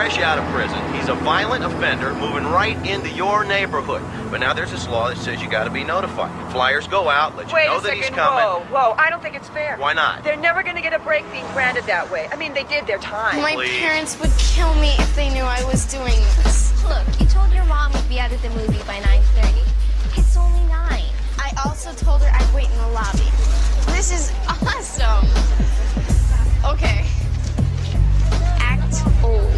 fresh out of prison. He's a violent offender moving right into your neighborhood. But now there's this law that says you got to be notified. Flyers go out, let you know that he's coming. Whoa, I don't think it's fair. Why not? They're never going to get a break being branded that way. I mean, they did their time. My parents would kill me if they knew I was doing this. Look, you told your mom we'd be out at the movie by 9:30. It's only 9. I also told her I'd wait in the lobby. This is awesome. Okay. Act old.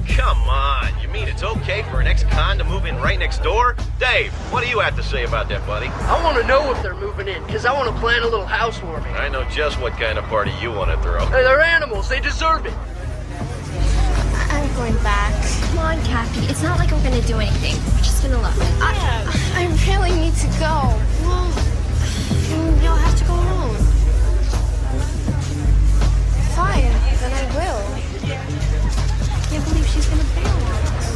Come on, you mean it's okay for an ex-con to move in right next door? Dave, what do you have to say about that, buddy? I want to know if they're moving in, because I want to plan a little housewarming. I know just what kind of party you want to throw. They're animals, they deserve it. I'm going back. Come on, Kathy. It's not like we're going to do anything. We're just going to look. I really need to go. Well, you'll have to go alone. Fine, then I will. I can't believe she's going to bail on us.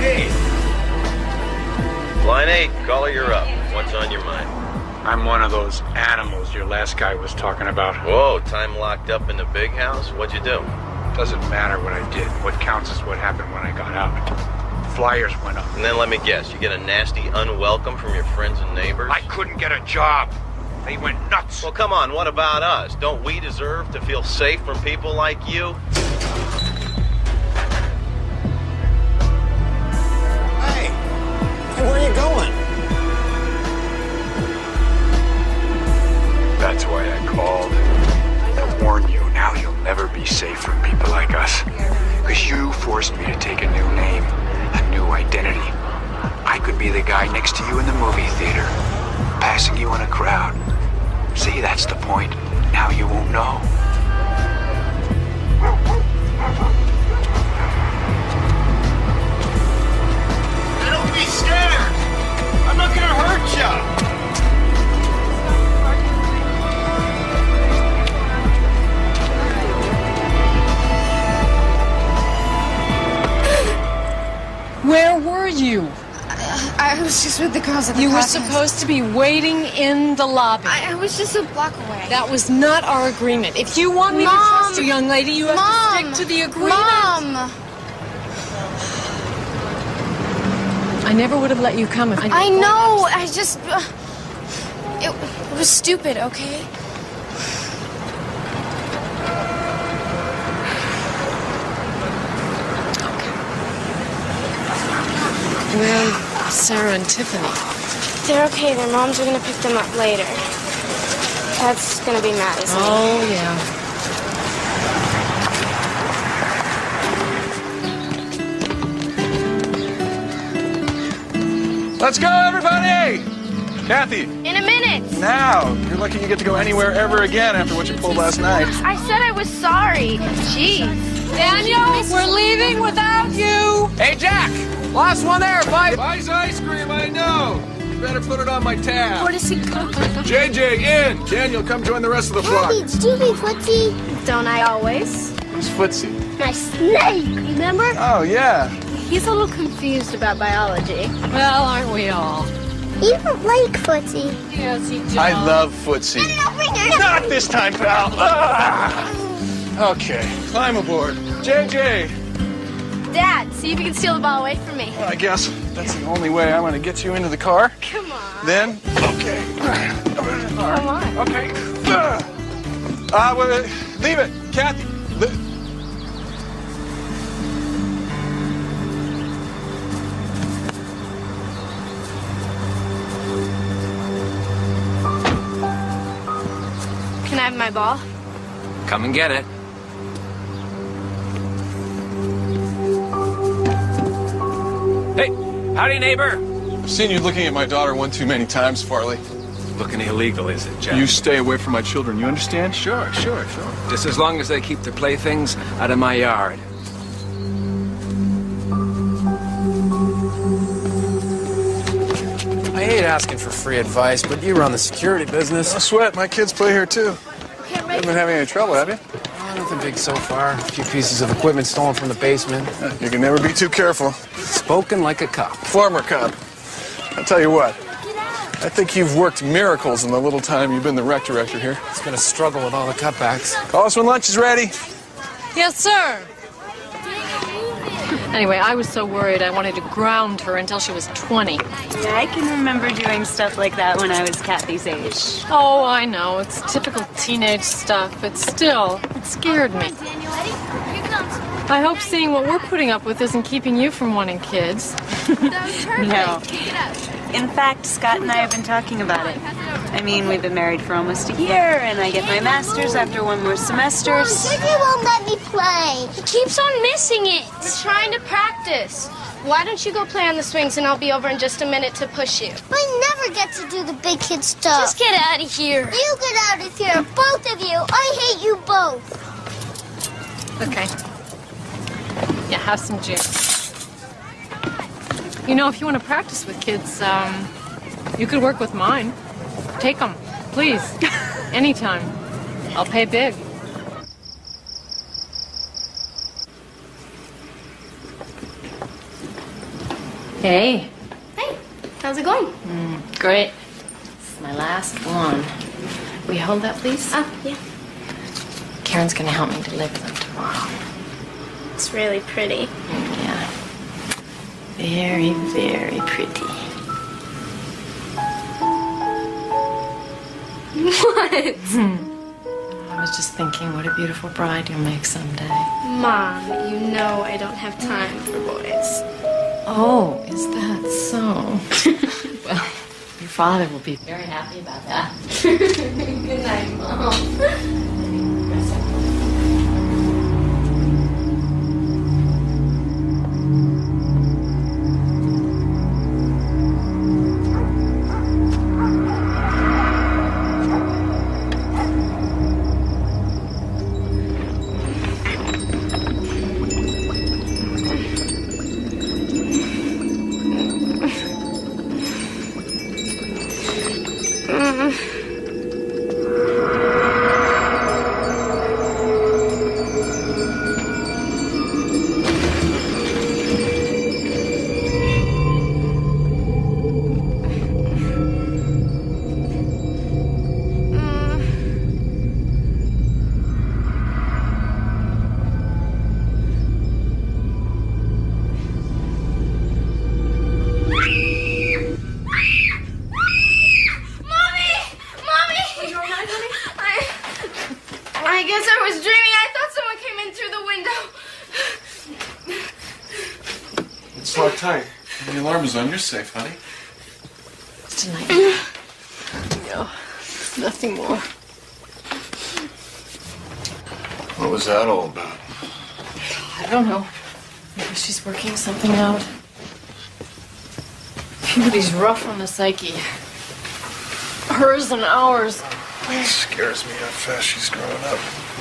Hey! Line 8, caller, you're up. What's on your mind? I'm one of those animals your last guy was talking about. Whoa, time locked up in the big house? What'd you do? Doesn't matter what I did. What counts is what happened when I got out. Flyers went up. And then let me guess, you get a nasty unwelcome from your friends and neighbors? I couldn't get a job. They went nuts. Well, come on, what about us? Don't we deserve to feel safe from people like you? Hey, where are you going? That's why I called. To warn you, now you'll never be safe from people like us. Because you forced me to take a new name, a new identity. I could be the guy next to you in the movie theater, passing you in a crowd. See, that's the point. Now you won't know. Don't be scared! I'm not gonna hurt ya! Where were you? I was just with the girls at the You were class. supposed to be waiting in the lobby. I was just a block away. That was not our agreement. If you want me to trust you, young lady, you have to stick to the agreement. Mom! I never would have let you come if I know. I just... it was stupid, okay? Well, Sarah and Tiffany. They're okay. Their moms are going to pick them up later. That's going to be mad, isn't it? Oh, yeah. Let's go, everybody! Kathy. In a minute. Now. You're lucky you get to go anywhere ever again after what you pulled last night. I said I was sorry. Jeez. Daniel, we're leaving without you. Hey, Jack! Last one there, buys ice cream, I know. You better put it on my tab. Where does he go? JJ, in. Daniel, come join the rest of the flock. Daddy, did you leave Footsie? Don't I always? Who's Footsie? My snake, remember? Oh, yeah. He's a little confused about biology. Well, aren't we all? You don't like Footsie. Yes, you do. I love Footsie. Not this time, pal. Okay, climb aboard. JJ. Dad, see if you can steal the ball away from me. Well, I guess that's the only way I'm going to get you into the car. Come on. Then, okay. Come on. Okay. Well, leave it. Kathy. Can I have my ball? Come and get it. Hey, howdy, neighbor. I've seen you looking at my daughter one too many times, Farley. Looking illegal, is it, Jack? You stay away from my children, you understand? Sure. Just as long as they keep their playthings out of my yard. I hate asking for free advice, but you run the security business. No sweat, my kids play here too. You haven't been having any trouble, have you? Oh, nothing big so far. A few pieces of equipment stolen from the basement. You can never be too careful. Spoken like a cop. Former cop. I'll tell you what. I think you've worked miracles in the little time you've been the rec director here. It's been a struggle with all the cutbacks. Call us when lunch is ready. Yes, sir. Anyway, I was so worried I wanted to ground her until she was 20. Yeah, I can remember doing stuff like that when I was Kathy's age. Oh, I know. It's typical teenage stuff, but still, it scared me. I hope seeing what we're putting up with isn't keeping you from wanting kids. No. In fact, Scott and I have been talking about it. I mean, we've been married for almost a year, and I get my master's after one more semester. He won't let me play. He keeps on missing it. We're trying to practice. Why don't you go play on the swings and I'll be over in just a minute to push you? I never get to do the big kid stuff. Just get out of here. You get out of here, both of you. I hate you both. Okay. Yeah, have some juice. You know, if you want to practice with kids, you could work with mine. Take them, please. Anytime. I'll pay big. Hey. Hey, how's it going? Great. This is my last one. Will you hold that, please? Yeah. Karen's gonna help me deliver them tomorrow. It's really pretty. Yeah. Very, very pretty. What? I was just thinking what a beautiful bride you'll make someday. Mom, you know I don't have time for boys. Oh, is that so? Well, your father will be very happy about that. Good night, Mom. You're safe, honey. It's a nightmare. No, nothing more. What was that all about? I don't know. Maybe she's working something out. Puberty's rough on the psyche. Hers and ours. It scares me how fast she's growing up.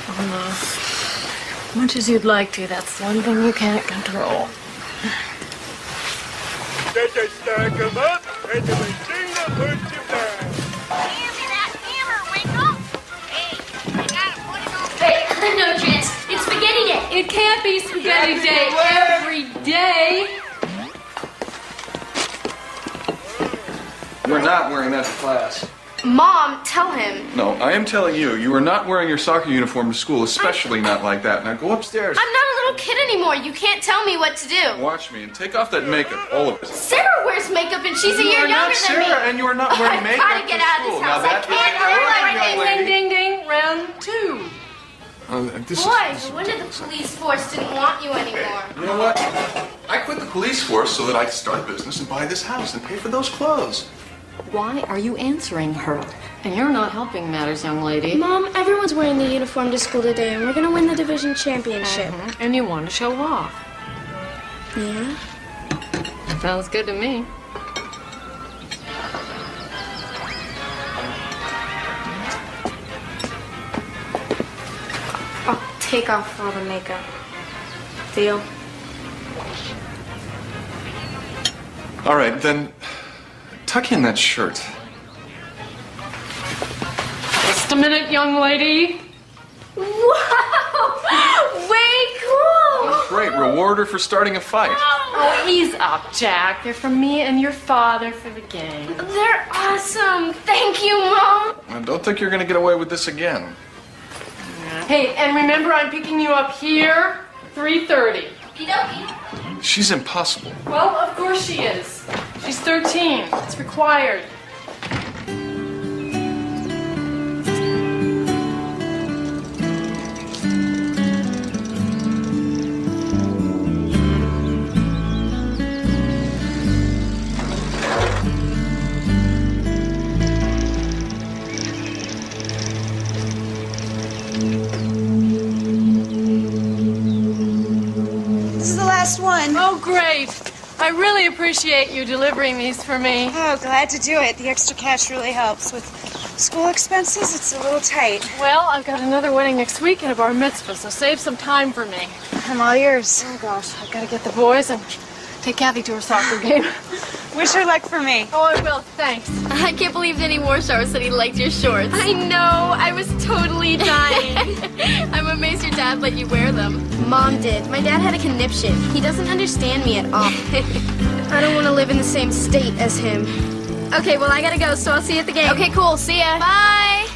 Oh, no. Much as you'd like to, that's one thing you can't control. Stack 'em up, and do a single push you down. Hand me that hammer, Winkle. Hey, I gotta put it on. Hey, no chance. It's spaghetti day. It can't be spaghetti day every day. You're not wearing that to class. Mom, tell him. No, I am telling you, you are not wearing your soccer uniform to school, especially not like that. Now go upstairs. I'm not a little kid anymore. You can't tell me what to do. Watch me and take off that makeup, all of it. Sarah wears makeup and she's a year younger than me. Sarah, and you are not wearing makeup. I've got to get out of this house. I can't wear my Ding, ding, ding. Round two. Boy, no wonder the police force didn't want you anymore. You know what? I quit the police force so that I could start a business and buy this house and pay for those clothes. Why are you answering her? And you're not helping matters, young lady. Mom, everyone's wearing the uniform to school today, and we're going to win the division championship. And you want to show off. Yeah? Sounds good to me. I'll take off all the makeup. Deal? All right, then tuck in that shirt. Just a minute, young lady. Wow! Way cool! Oh. Great, reward her for starting a fight. Oh, ease up, Jack. They're from me and your father for the game. They're awesome. Thank you, Mom. I don't think you're going to get away with this again. Hey, and remember I'm picking you up here, 3:30. She's impossible. Well, of course she is. She's 13. It's required. One. Oh, great. I really appreciate you delivering these for me. Oh, glad to do it. The extra cash really helps. With school expenses, it's a little tight. Well, I've got another wedding next week and a bar mitzvah, so save some time for me. I'm all yours. Oh, gosh. I've got to get the boys and take Kathy to her soccer game. Wish her luck for me. Oh, I will. Thanks. I can't believe Danny Warshauer said he liked your shorts. I know. I was totally dying. I'm amazed your dad let you wear them. Mom did. My dad had a conniption. He doesn't understand me at all. I don't want to live in the same state as him. Okay, well, I gotta go, so I'll see you at the game. Okay, cool. See ya. Bye.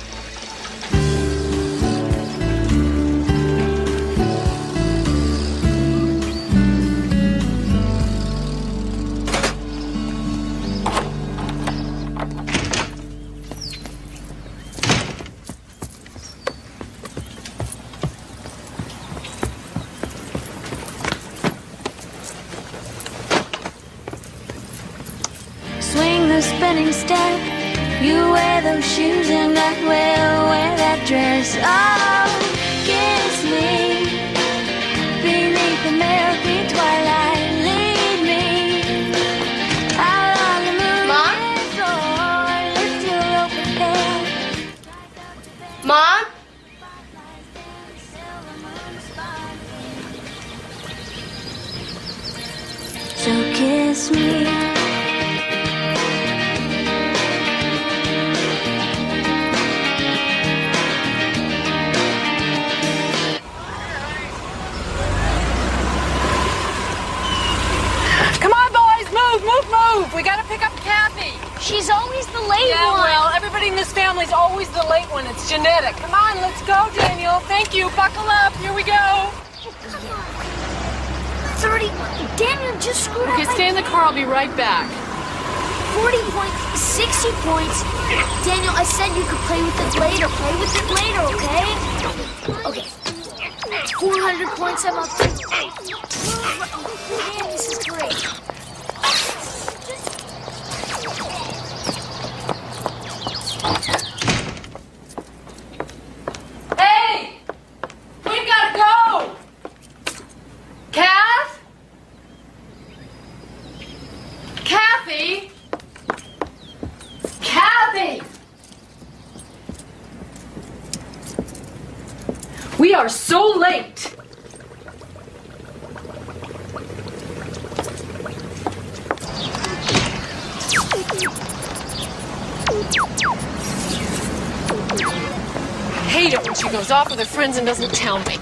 Swing the spinning step. You wear those shoes and I will wear that dress. Oh, kiss me beneath the milky twilight. Lead me out on the moonlit floor. Lift your open head. Mom? So kiss me. Move! We gotta pick up Kathy. She's always the late yeah, one. Well, everybody in this family's always the late one. It's genetic. Come on, let's go, Daniel. Thank you. Buckle up. Here we go. 30. Daniel just screwed up. Okay, stay in the car. I'll be right back. 40 points, 60 points. Daniel, I said you could play with it later. Play with it later, okay? Okay. 400 points. I'm up to. Man, this is great. Hey! We gotta go! Kath? Kathy? Kathy! We are so late! I hate it when she goes off with her friends and doesn't tell me.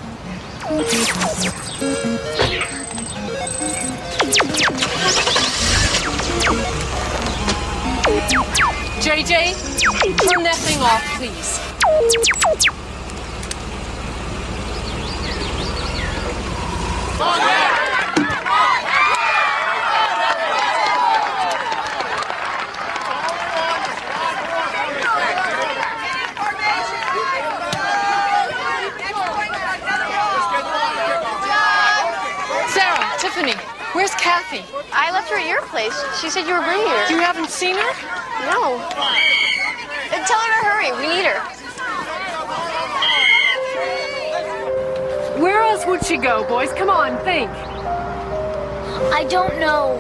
JJ, turn that thing off, please. Tiffany, where's Kathy? I left her at your place. She said you were bringing her. You haven't seen her? No. Tell her to hurry. We need her. Where else would she go, boys? Come on, think. I don't know.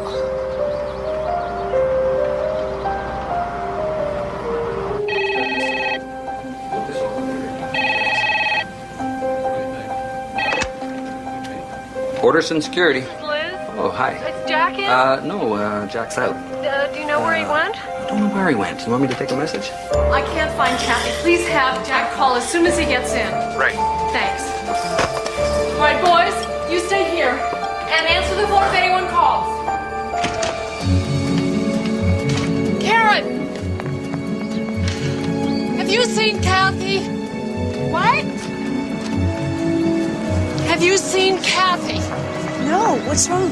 Orderson Security. Liz? Oh, hi. Is Jack in? No, Jack's out. Do you know where he went? I don't know where he went. You want me to take a message? I can't find Kathy. Please have Jack call as soon as he gets in. Right. Thanks. All right, boys, you stay here and answer the phone if anyone calls. Karen! Have you seen Kathy? What? Have you seen Kathy? No, what's wrong?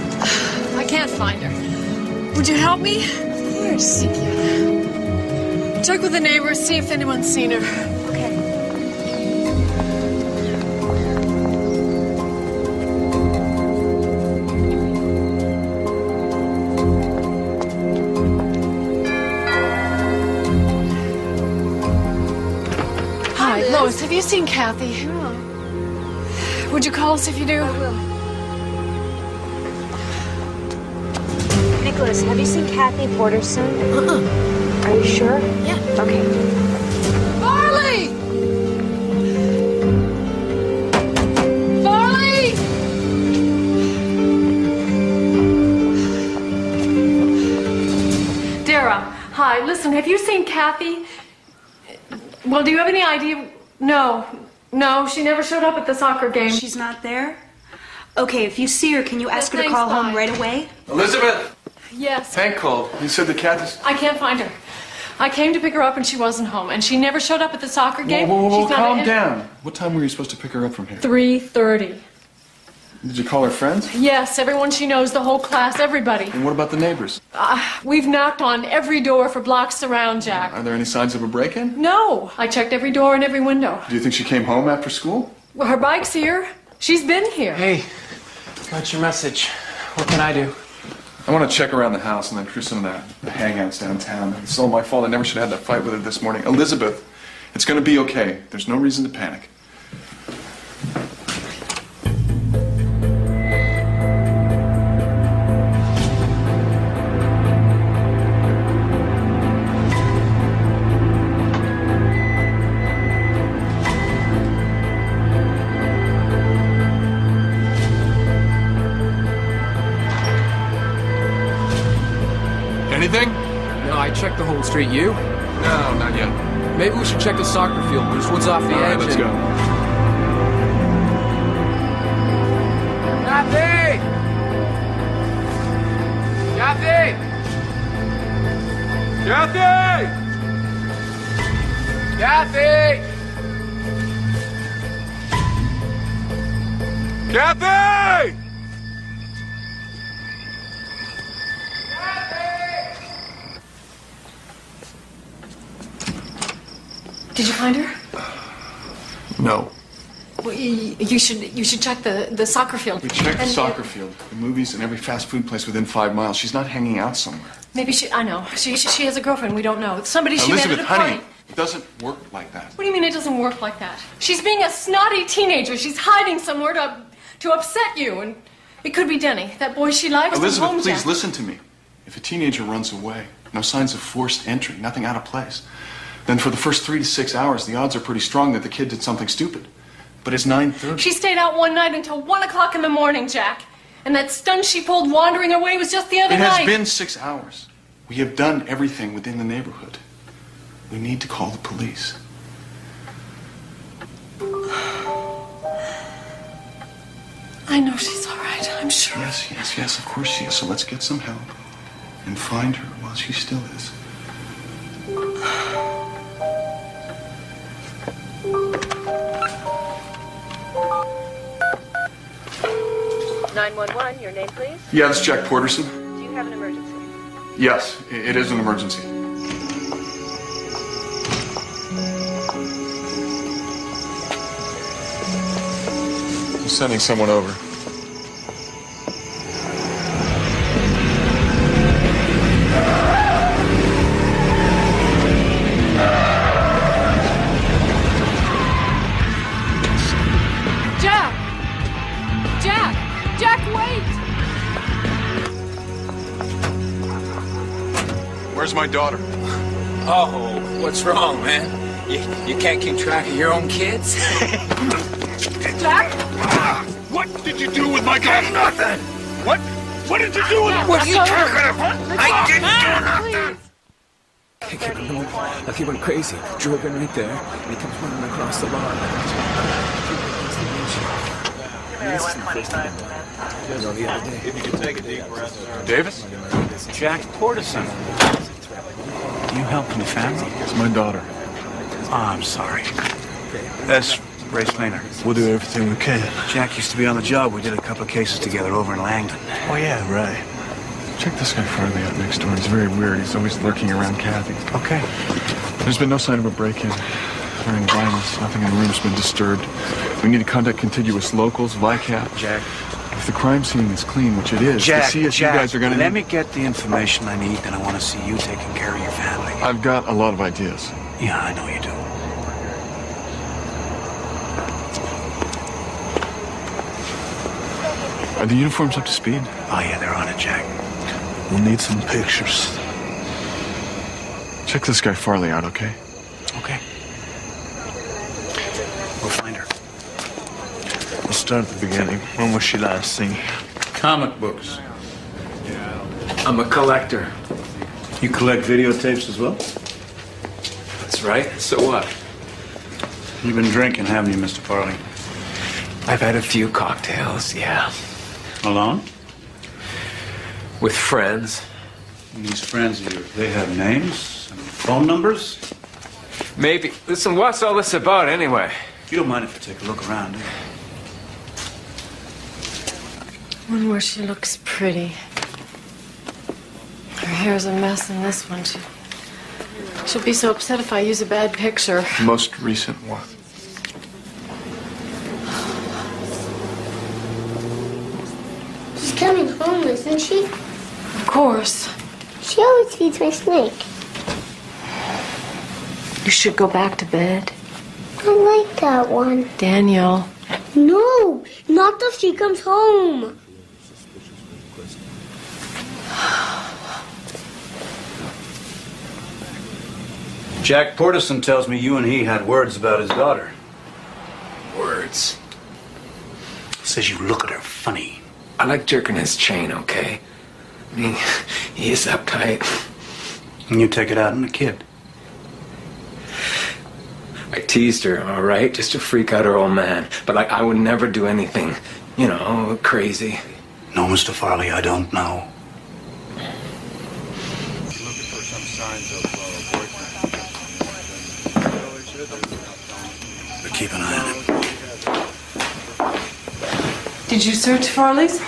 I can't find her. Would you help me? Of course. Thank you. Check with the neighbors, see if anyone's seen her. Okay. Hi, Lois, have you seen Kathy? No. Would you call us if you do? I will. Nicholas, have you seen Kathy Porterson? Are you sure? Yeah. Okay. Farley! Farley! Dara, hi. Listen, have you seen Kathy? Well, do you have any idea? No, she never showed up at the soccer game. She's not there? Okay, if you see her, can you ask her to thanks, call bye. home right away? Elizabeth! Yes. Hank called. He said the cat is... I can't find her. I came to pick her up and she wasn't home, and she never showed up at the soccer game. Whoa, She's not calm in- down. What time were you supposed to pick her up from here? 3:30. Did you call her friends? Yes, everyone she knows, the whole class, everybody. And what about the neighbors? We've knocked on every door for blocks around, Jack. Are there any signs of a break-in? No, I checked every door and every window. Do you think she came home after school? Well, her bike's here. She's been here. Hey, got your message. What can I do? I want to check around the house and then cruise some of the hangouts downtown. It's all my fault. I never should have had that fight with her this morning. Elizabeth, it's going to be okay. There's no reason to panic. Anything? No, I checked the whole street. You? No, not yet. Maybe we should check the soccer field. There's woods off the All right, edge. let's go. Kathy! Kathy! Kathy! Kathy! Kathy! Did you find her? No. Well, you should check the soccer field. We checked the And, soccer field, the movies, and every fast food place within 5 miles. She's not hanging out somewhere. Maybe I know. She has a girlfriend. We don't know. Somebody she met Elizabeth, at a party. honey, it doesn't work like that. What do you mean it doesn't work like that? She's being a snotty teenager. She's hiding somewhere to upset you. And it could be Denny, that boy she likes. Elizabeth, home, please Jack. listen to me. If a teenager runs away, no signs of forced entry, nothing out of place, then for the first 3 to 6 hours, the odds are pretty strong that the kid did something stupid. But it's 9:30. She stayed out one night until 1 o'clock in the morning, Jack. And that stunt she pulled wandering away was just the other It night. has been 6 hours. We have done everything within the neighborhood. We need to call the police. I know she's all right. I'm sure. Yes, of course she is. So let's get some help and find her while she still is. 911, your name, please? Yeah, this is Jack Porterson. Do you have an emergency? Yes, it is an emergency. I'm sending someone over. Jack, wait! Where's my daughter? Oh, what's wrong, man? You can't keep track of your own kids? Jack? What did you do with my daughter? Nothing. What did you do with her? What are you talking about? I didn't do nothing. Like he went crazy. Drove in right there, and he comes running across the lawn. If you could take a deep breath, sir. Davis? Jack Portison. You helping the family? It's my daughter. Oh, I'm sorry. That's Ray Slater. We'll do everything we can. Jack used to be on the job. We did a couple of cases together over in Langdon. Oh, yeah, right. Check this guy Farley out next door. He's very weird. He's always lurking around Kathy. Okay. There's been no sign of a break-in. Or any violence. Nothing in the room's been disturbed. We need to contact contiguous locals, VICAP. Jack. If the crime scene is clean, which it is, Jack, to see if you guys are going to... Let me get the information I need, then I want to see you taking care of your family. I've got a lot of ideas. Yeah, I know you do. Are the uniforms up to speed? Oh, yeah, they're on it, Jack. We'll need some pictures. Check this guy Farley out, okay? Okay. We'll find her. We'll start at the beginning. When was she last seen? Comic books. I'm a collector. You collect videotapes as well? That's right. So what? You've been drinking, haven't you, Mr. Farley? I've had a few cocktails, yeah. Alone? With friends. And these friends of yours, they have names and phone numbers? Maybe. Listen, what's all this about anyway? You don't mind if I take a look around, do you? One where she looks pretty. Her hair's a mess in this one. She'll be so upset if I use a bad picture. Most recent one. She's coming home, isn't she? Of course. She always feeds my snake. You should go back to bed. I like that one. Daniel. No, not till she comes home. Jack Portison tells me you and he had words about his daughter. Words. Says you look at her funny. I like jerking his chain, okay? I mean, he is uptight. And you take it out on the kid. I teased her, all right, just to freak out her old man. But I would never do anything, you know, crazy. No, Mr. Farley, I don't know. Looking for some signs of boyfriend. But keep an eye on him. Did you search Farley's?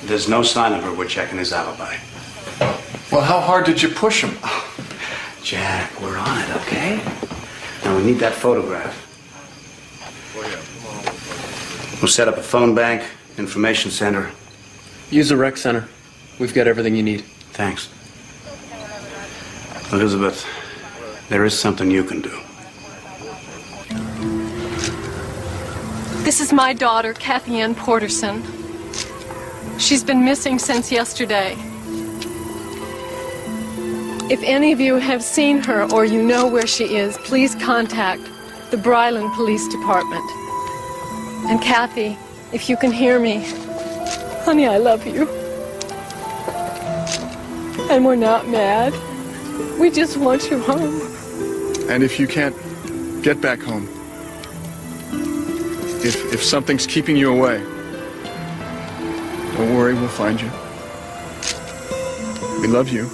There's no sign of her. We're checking his alibi. Well, how hard did you push him? Jack, we're on it, okay? Now, we need that photograph. We'll set up a phone bank, information center. Use the rec center. We've got everything you need. Thanks. Elizabeth, there is something you can do. This is my daughter, Kathy Ann Porterson. She's been missing since yesterday. If any of you have seen her or you know where she is, please contact the Bryland Police Department. And Kathy, if you can hear me, honey, I love you. And we're not mad. We just want you home. And if you can't get back home, if something's keeping you away, don't worry, we'll find you. We love you.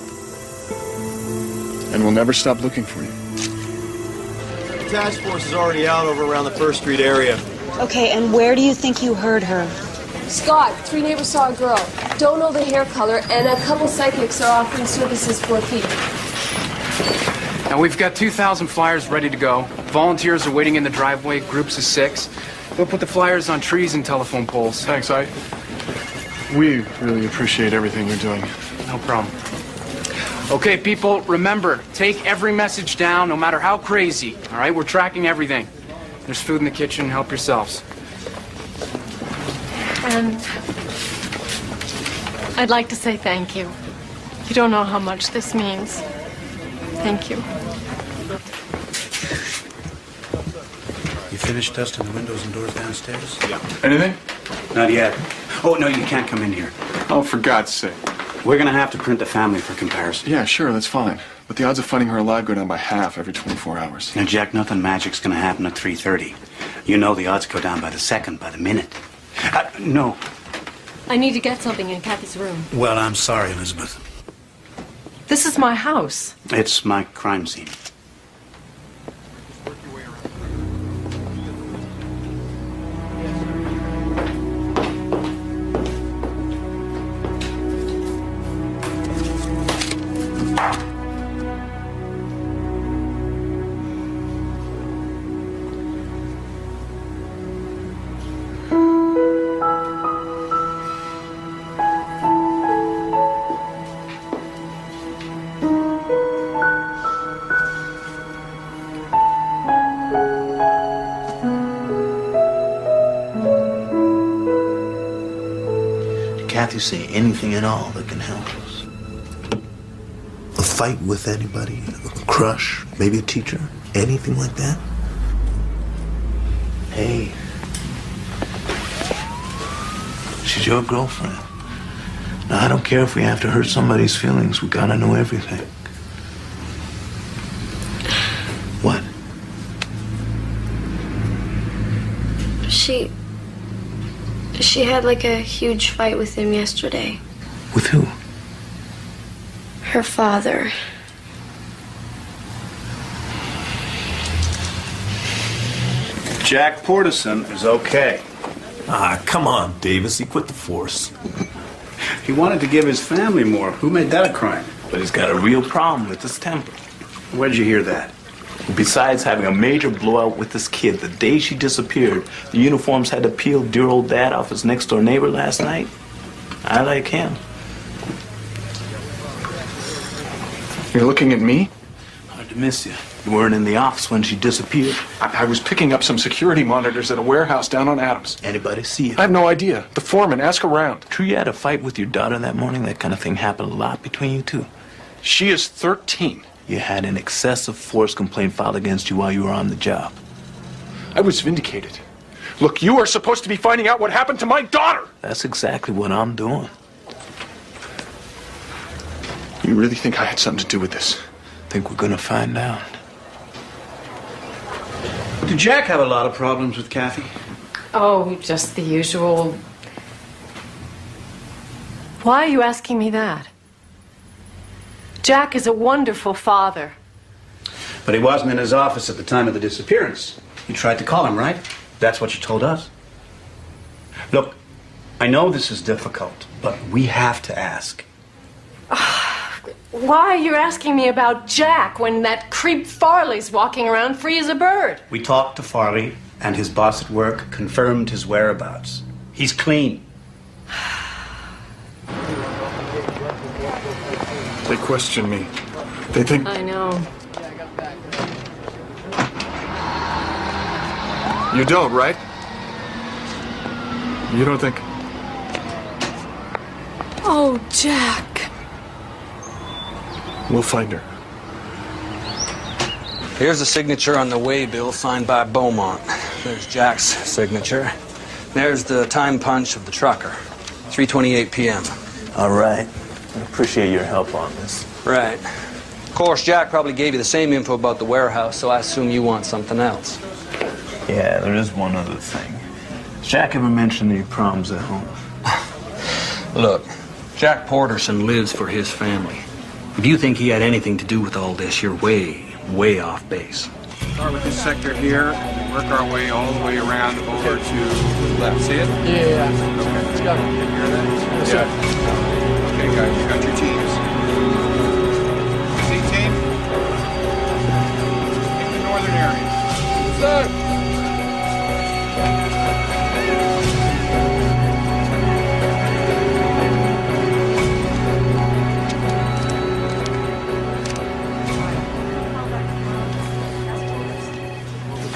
And we'll never stop looking for you. The task force is already out over around the First Street area. Okay, and where do you think you heard her? Scott, 3 neighbors saw a girl. Don't know the hair color, and a couple psychics are offering services for a fee. Now we've got 2,000 flyers ready to go. Volunteers are waiting in the driveway, groups of 6. We'll put the flyers on trees and telephone poles. Thanks, we really appreciate everything you're doing. No problem. Okay, people, remember, take every message down, no matter how crazy. All right, we're tracking everything. There's food in the kitchen. Help yourselves. And I'd like to say thank you. You don't know how much this means. Thank you. You finished dusting the windows and doors downstairs? Yeah. Anything? Not yet. Oh, no, you can't come in here. Oh, for God's sake. We're gonna have to print the family for comparison. Yeah, sure, that's fine. But the odds of finding her alive go down by half every 24 hours. Now, Jack, nothing magic's gonna happen at 3:30. You know the odds go down by the second, by the minute. No. I need to get something in Kathy's room. Well, I'm sorry, Elizabeth. This is my house. It's my crime scene. Kathy say anything at all that can help us? A fight with anybody? A crush? Maybe a teacher? Anything like that? Hey. She's your girlfriend. Now, I don't care if we have to hurt somebody's feelings. We gotta know everything. What? She had like a huge fight with him yesterday. With who? Her father. Jack Portison is okay. Ah, come on, Davis. He quit the force. He wanted to give his family more. Who made that a crime? But he's got a real problem with his temper. Where'd you hear that? Besides having a major blowout with this kid the day she disappeared, the uniforms had to peel dear old dad off his next-door neighbor last night. I like him. You're looking at me? Hard to miss you. You weren't in the office when she disappeared. I was picking up some security monitors at a warehouse down on Adams. Anybody see you? I have no idea. The foreman, ask around. True you had a fight with your daughter that morning? That kind of thing happened a lot between you two. She is 13. You had an excessive force complaint filed against you while you were on the job. I was vindicated. Look, you are supposed to be finding out what happened to my daughter. That's exactly what I'm doing. You really think I had something to do with this? I think we're gonna find out. Did Jack have a lot of problems with Kathy? Oh, just the usual. Why are you asking me that? Jack is a wonderful father. But he wasn't in his office at the time of the disappearance. You tried to call him, right? That's what you told us. Look, I know this is difficult, but we have to ask. Why are you asking me about Jack when that creep Farley's walking around free as a bird? We talked to Farley, and his boss at work confirmed his whereabouts. He's clean. They question me. They think... I know. You don't, right? You don't think... Oh, Jack. We'll find her. Here's the signature on the way bill signed by Beaumont. There's Jack's signature. There's the time punch of the trucker. 3:28 p.m. All right. I appreciate your help on this. Right. Of course, Jack probably gave you the same info about the warehouse, so I assume you want something else. Yeah, there is one other thing. Has Jack ever mentioned any problems at home? Look, Jack Porterson lives for his family. If you think he had anything to do with all this, you're way off base. Start with this sector here, and work our way all the way around over to the left. See it? Yeah. Okay. Got it. Take care of that. Yes, sir. Okay, guys, you got your teams. C team. In the northern area. Sir.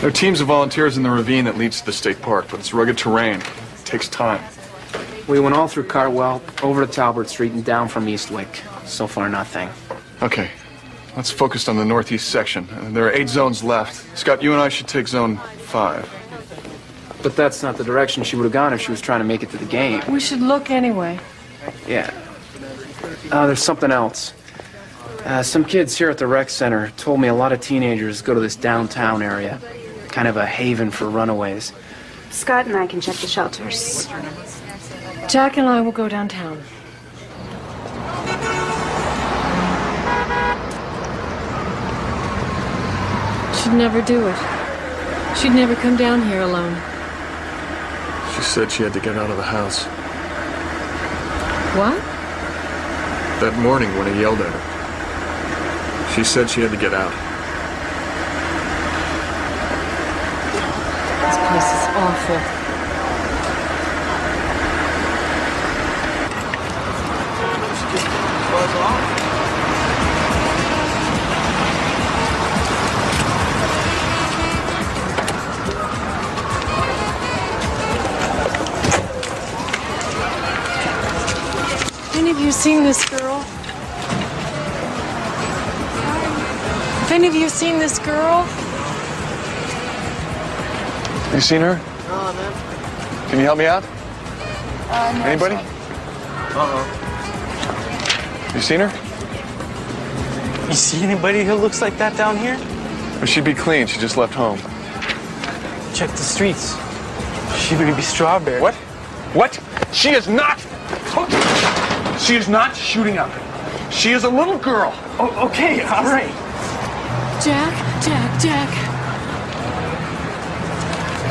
There are teams of volunteers in the ravine that leads to the state park, but it's rugged terrain. It takes time. We went all through Cartwell, over to Talbot Street, and down from Eastwick. So far, nothing. Okay. Let's focus on the northeast section. There are 8 zones left. Scott, you and I should take zone 5. But that's not the direction she would have gone if she was trying to make it to the game. We should look anyway. Yeah. There's something else. Some kids here at the rec center told me a lot of teenagers go to this downtown area. Kind of a haven for runaways. Scott and I can check the shelters. Jack and I will go downtown. She'd never do it. She'd never come down here alone. She said she had to get out of the house. What? That morning when I yelled at her. She said she had to get out. This place is awful. Any of you seen this girl? Have any of you seen this girl? You seen her? No, man. Can you help me out? No, Anybody? You seen her? You see anybody who looks like that down here? Well, she'd be clean. She just left home. Check the streets. She would be Strawberry. What? What? She is not. She is not shooting up. She is a little girl. Oh, okay, all right. Jack.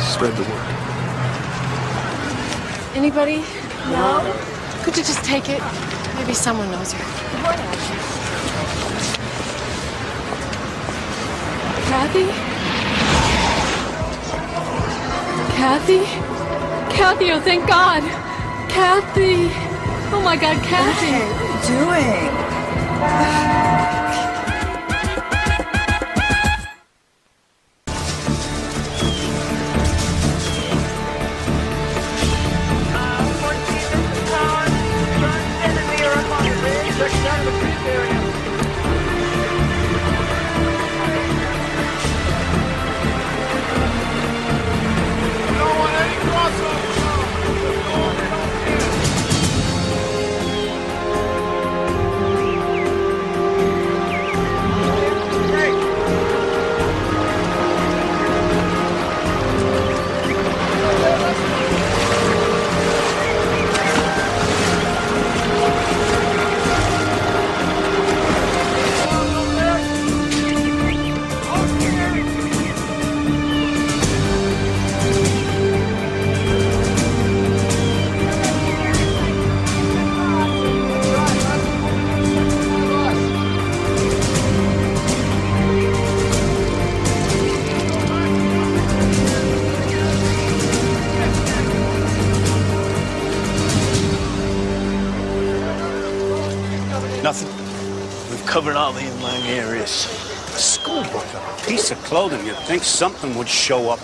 Spread the word. Anybody? No? Could you just take it? Maybe someone knows her. Kathy? Kathy, oh thank God. Kathy. Oh my God, Kathy. What are you doing? Nothing. We've covered all the inlying areas. A schoolbook, a piece of clothing. You'd think something would show up.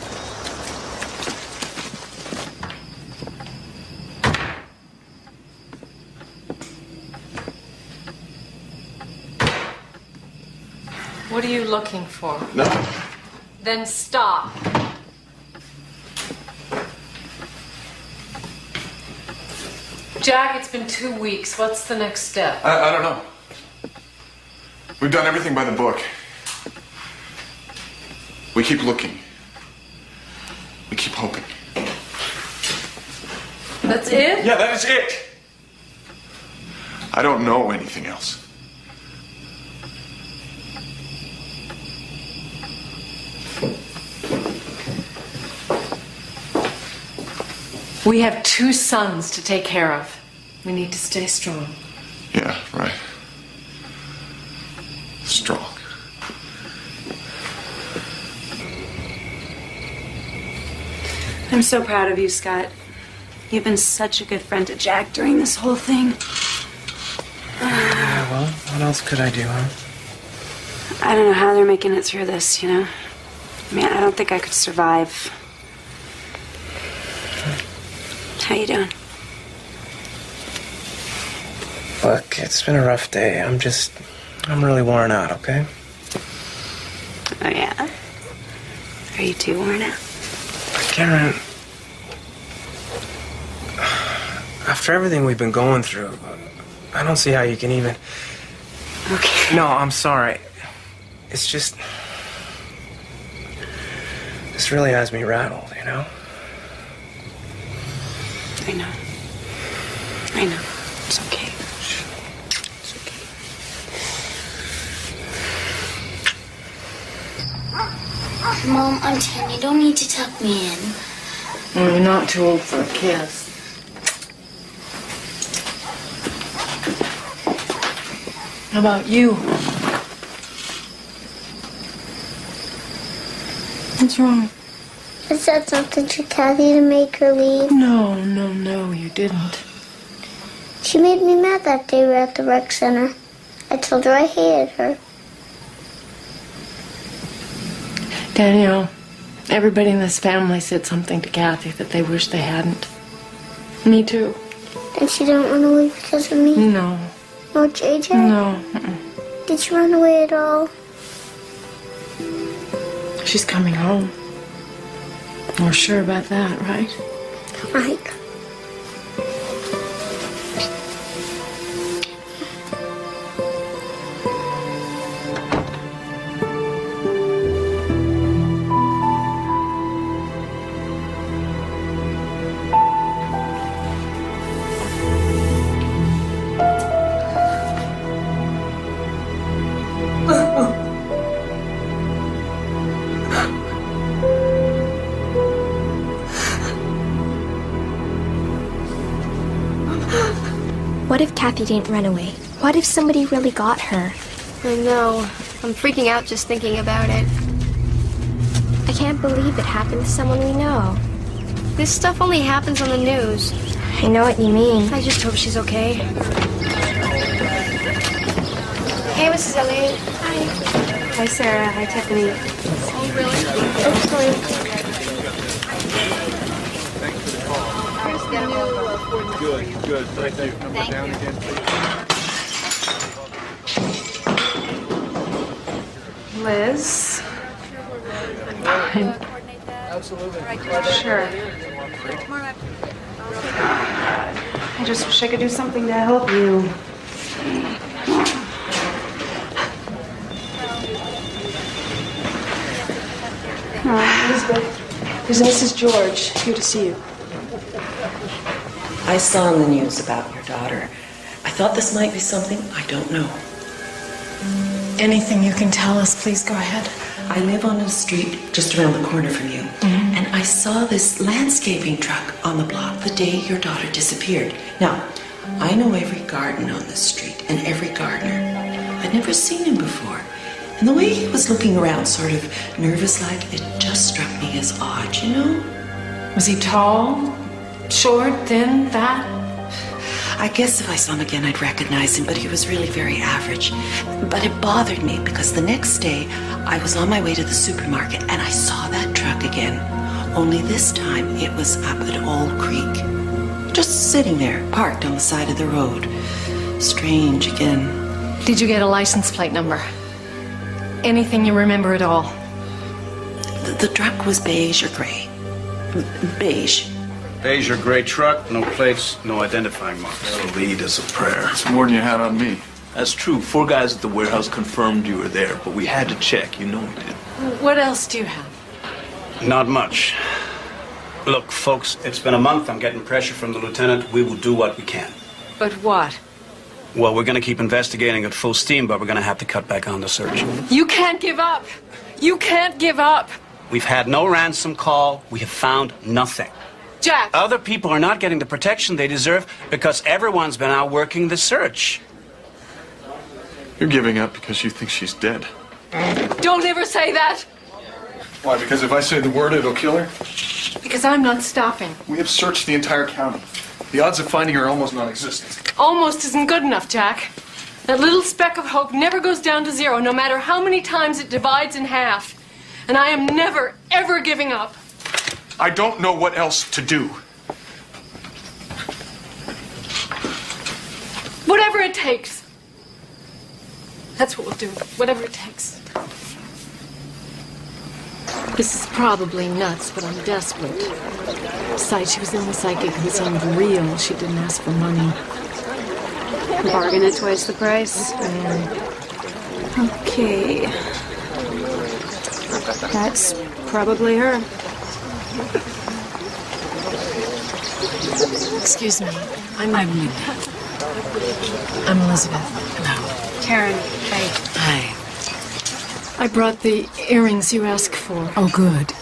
What are you looking for? Nothing. Then stop. Jack, it's been 2 weeks. What's the next step? I don't know. We've done everything by the book. We keep looking. We keep hoping. That's it? Yeah, that is it. I don't know anything else. We have 2 sons to take care of. We need to stay strong. Yeah, right. Strong. I'm so proud of you, Scott. You've been such a good friend to Jack during this whole thing. Yeah, well, what else could I do, huh? I don't know how they're making it through this, you know? I mean, I don't think I could survive. How you doing? Look, it's been a rough day. I'm really worn out, okay? Oh, yeah? Are you too worn out? Karen, after everything we've been going through, I don't see how you can even... Okay. No, I'm sorry. It's just... This really has me rattled, you know? I know. I know. It's okay. It's okay. Mom, I'm 10. You don't need to tuck me in. Well, you're not too old for a kiss. How about you? What's wrong? I said something to Kathy to make her leave. No, you didn't. She made me mad that day we were at the rec center. I told her I hated her. Danielle, everybody in this family said something to Kathy that they wish they hadn't. Me too. And she didn't run away because of me? No. No, JJ? No. Did she run away at all? She's coming home. We're sure about that, right? Mike. What if Kathy didn't run away? What if somebody really got her? I know. I'm freaking out just thinking about it. I can't believe it happened to someone we know. This stuff only happens on the news. I know what you mean. I just hope she's okay. Hey, Mrs. Elliott. Hi. Hi, Sarah. Hi, Tiffany. Oh, really? Good. Thank you. Number down again, please. Liz? Fine. Absolutely. Sure. I just wish I could do something to help you. Elizabeth, there's Mrs. George here to see you. I saw in the news about your daughter. I thought this might be something. I don't know. Anything you can tell us, please go ahead. I live on a street just around the corner from you. And I saw this landscaping truck on the block the day your daughter disappeared. Now, I know every garden on this street and every gardener. I'd never seen him before. And the way he was looking around, sort of nervous-like, it just struck me as odd, you know? Was he tall? Short, thin, fat? I guess if I saw him again, I'd recognize him, but he was really very average. But it bothered me because the next day, I was on my way to the supermarket and I saw that truck again. Only this time, it was up at Old Creek. Just sitting there, parked on the side of the road. Strange again. Did you get a license plate number? Anything you remember at all? The truck was beige or gray? Beige. Beige or gray truck, no plates, no identifying marks. That'll lead as a prayer. It's more than you had on me. That's true. 4 guys at the warehouse confirmed you were there, but we had to check. You know we did. What else do you have? Not much. Look, folks, it's been a month. I'm getting pressure from the lieutenant. We will do what we can. But what? Well, we're going to keep investigating at full steam, but we're going to have to cut back on the search. You can't give up. You can't give up. We've had no ransom call. We have found nothing. Jack! Other people are not getting the protection they deserve because everyone's been out working the search. You're giving up because you think she's dead. Don't ever say that! Why? Because if I say the word, it'll kill her? Because I'm not stopping. We have searched the entire county. The odds of finding her are almost non-existent. Almost isn't good enough, Jack. That little speck of hope never goes down to 0, no matter how many times it divides in half. And I am never, ever giving up. I don't know what else to do. Whatever it takes. That's what we'll do. Whatever it takes. This is probably nuts, but I'm desperate. Besides, she was the only psychic who seemed real. She didn't ask for money. Bargain at twice the price. Okay. That's probably her. Excuse me. I'm Linda. I'm Elizabeth. Hello. Karen. Hey. Hi. I brought the earrings you asked for. Oh, good.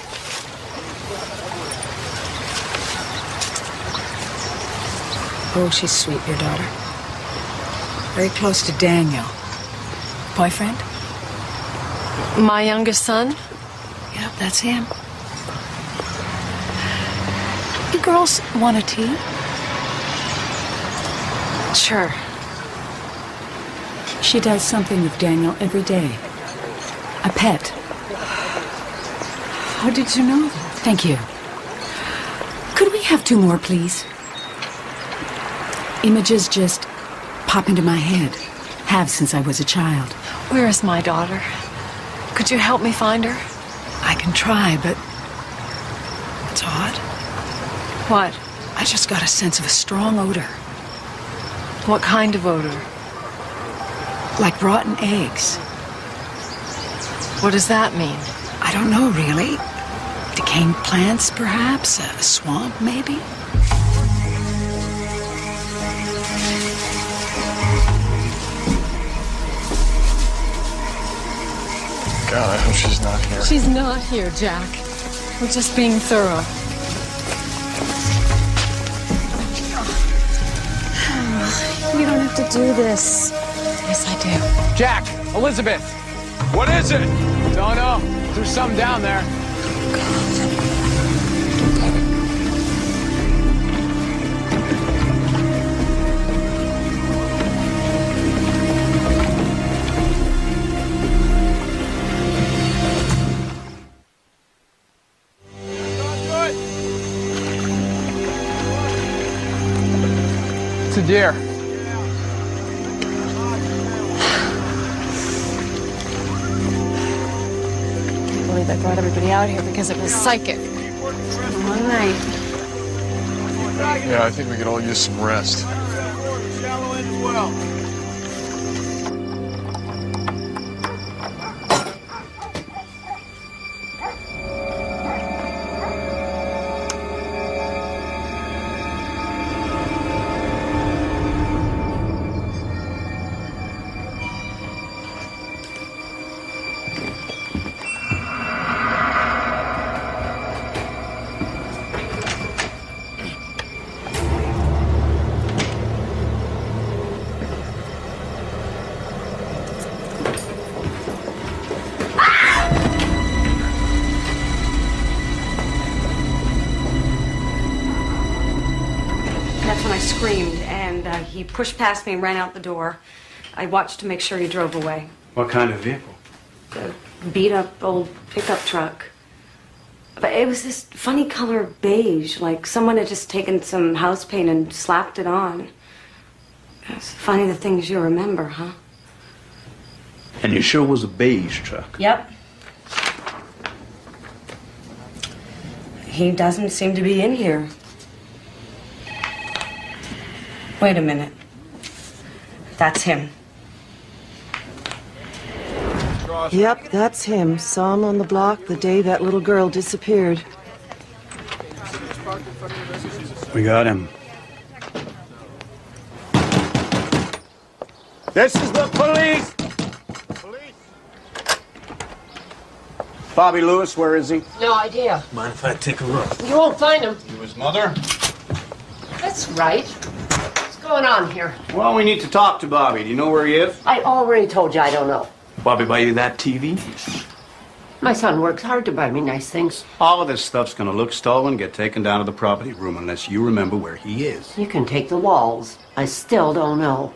Oh, she's sweet, your daughter. Very close to Daniel. Boyfriend? My youngest son? Yep, that's him. You girls want a tea? Sure. She does something with Daniel every day. A pet. How did you know that? Thank you. Could we have 2 more, please? Images just pop into my head. Have since I was a child. Where is my daughter? Could you help me find her? I can try, but it's odd. What? I just got a sense of a strong odor. What kind of odor? Like rotten eggs. What does that mean? I don't know, really. Decaying plants, perhaps? A swamp, maybe? God, I hope she's not here. She's not here, Jack. We're just being thorough. You don't have to do this. Yes, I do. Jack, Elizabeth, what is it? Don't know. There's something down there. It's a deer. I brought everybody out here because it was psychic. One night. Yeah, I think we could all use some rest. Screamed, and he pushed past me and ran out the door. I watched to make sure he drove away. What kind of vehicle? A beat-up old pickup truck. But it was this funny color beige, like someone had just taken some house paint and slapped it on. It's funny the things you remember, huh? And you sure it was a beige truck? Yep. He doesn't seem to be in here. Wait a minute. That's him. Yep, that's him. Saw him on the block the day that little girl disappeared. We got him. This is the police! Bobby Lewis, where is he? No idea. Mind if I take a look? You won't find him. You his mother? That's right. What's going on here? Well, we need to talk to Bobby. Do you know where he is? I already told you I don't know. Bobby buy you that TV? My son works hard to buy me nice things. All of this stuff's gonna look stolen, get taken down to the property room unless you remember where he is. You can take the walls. I still don't know.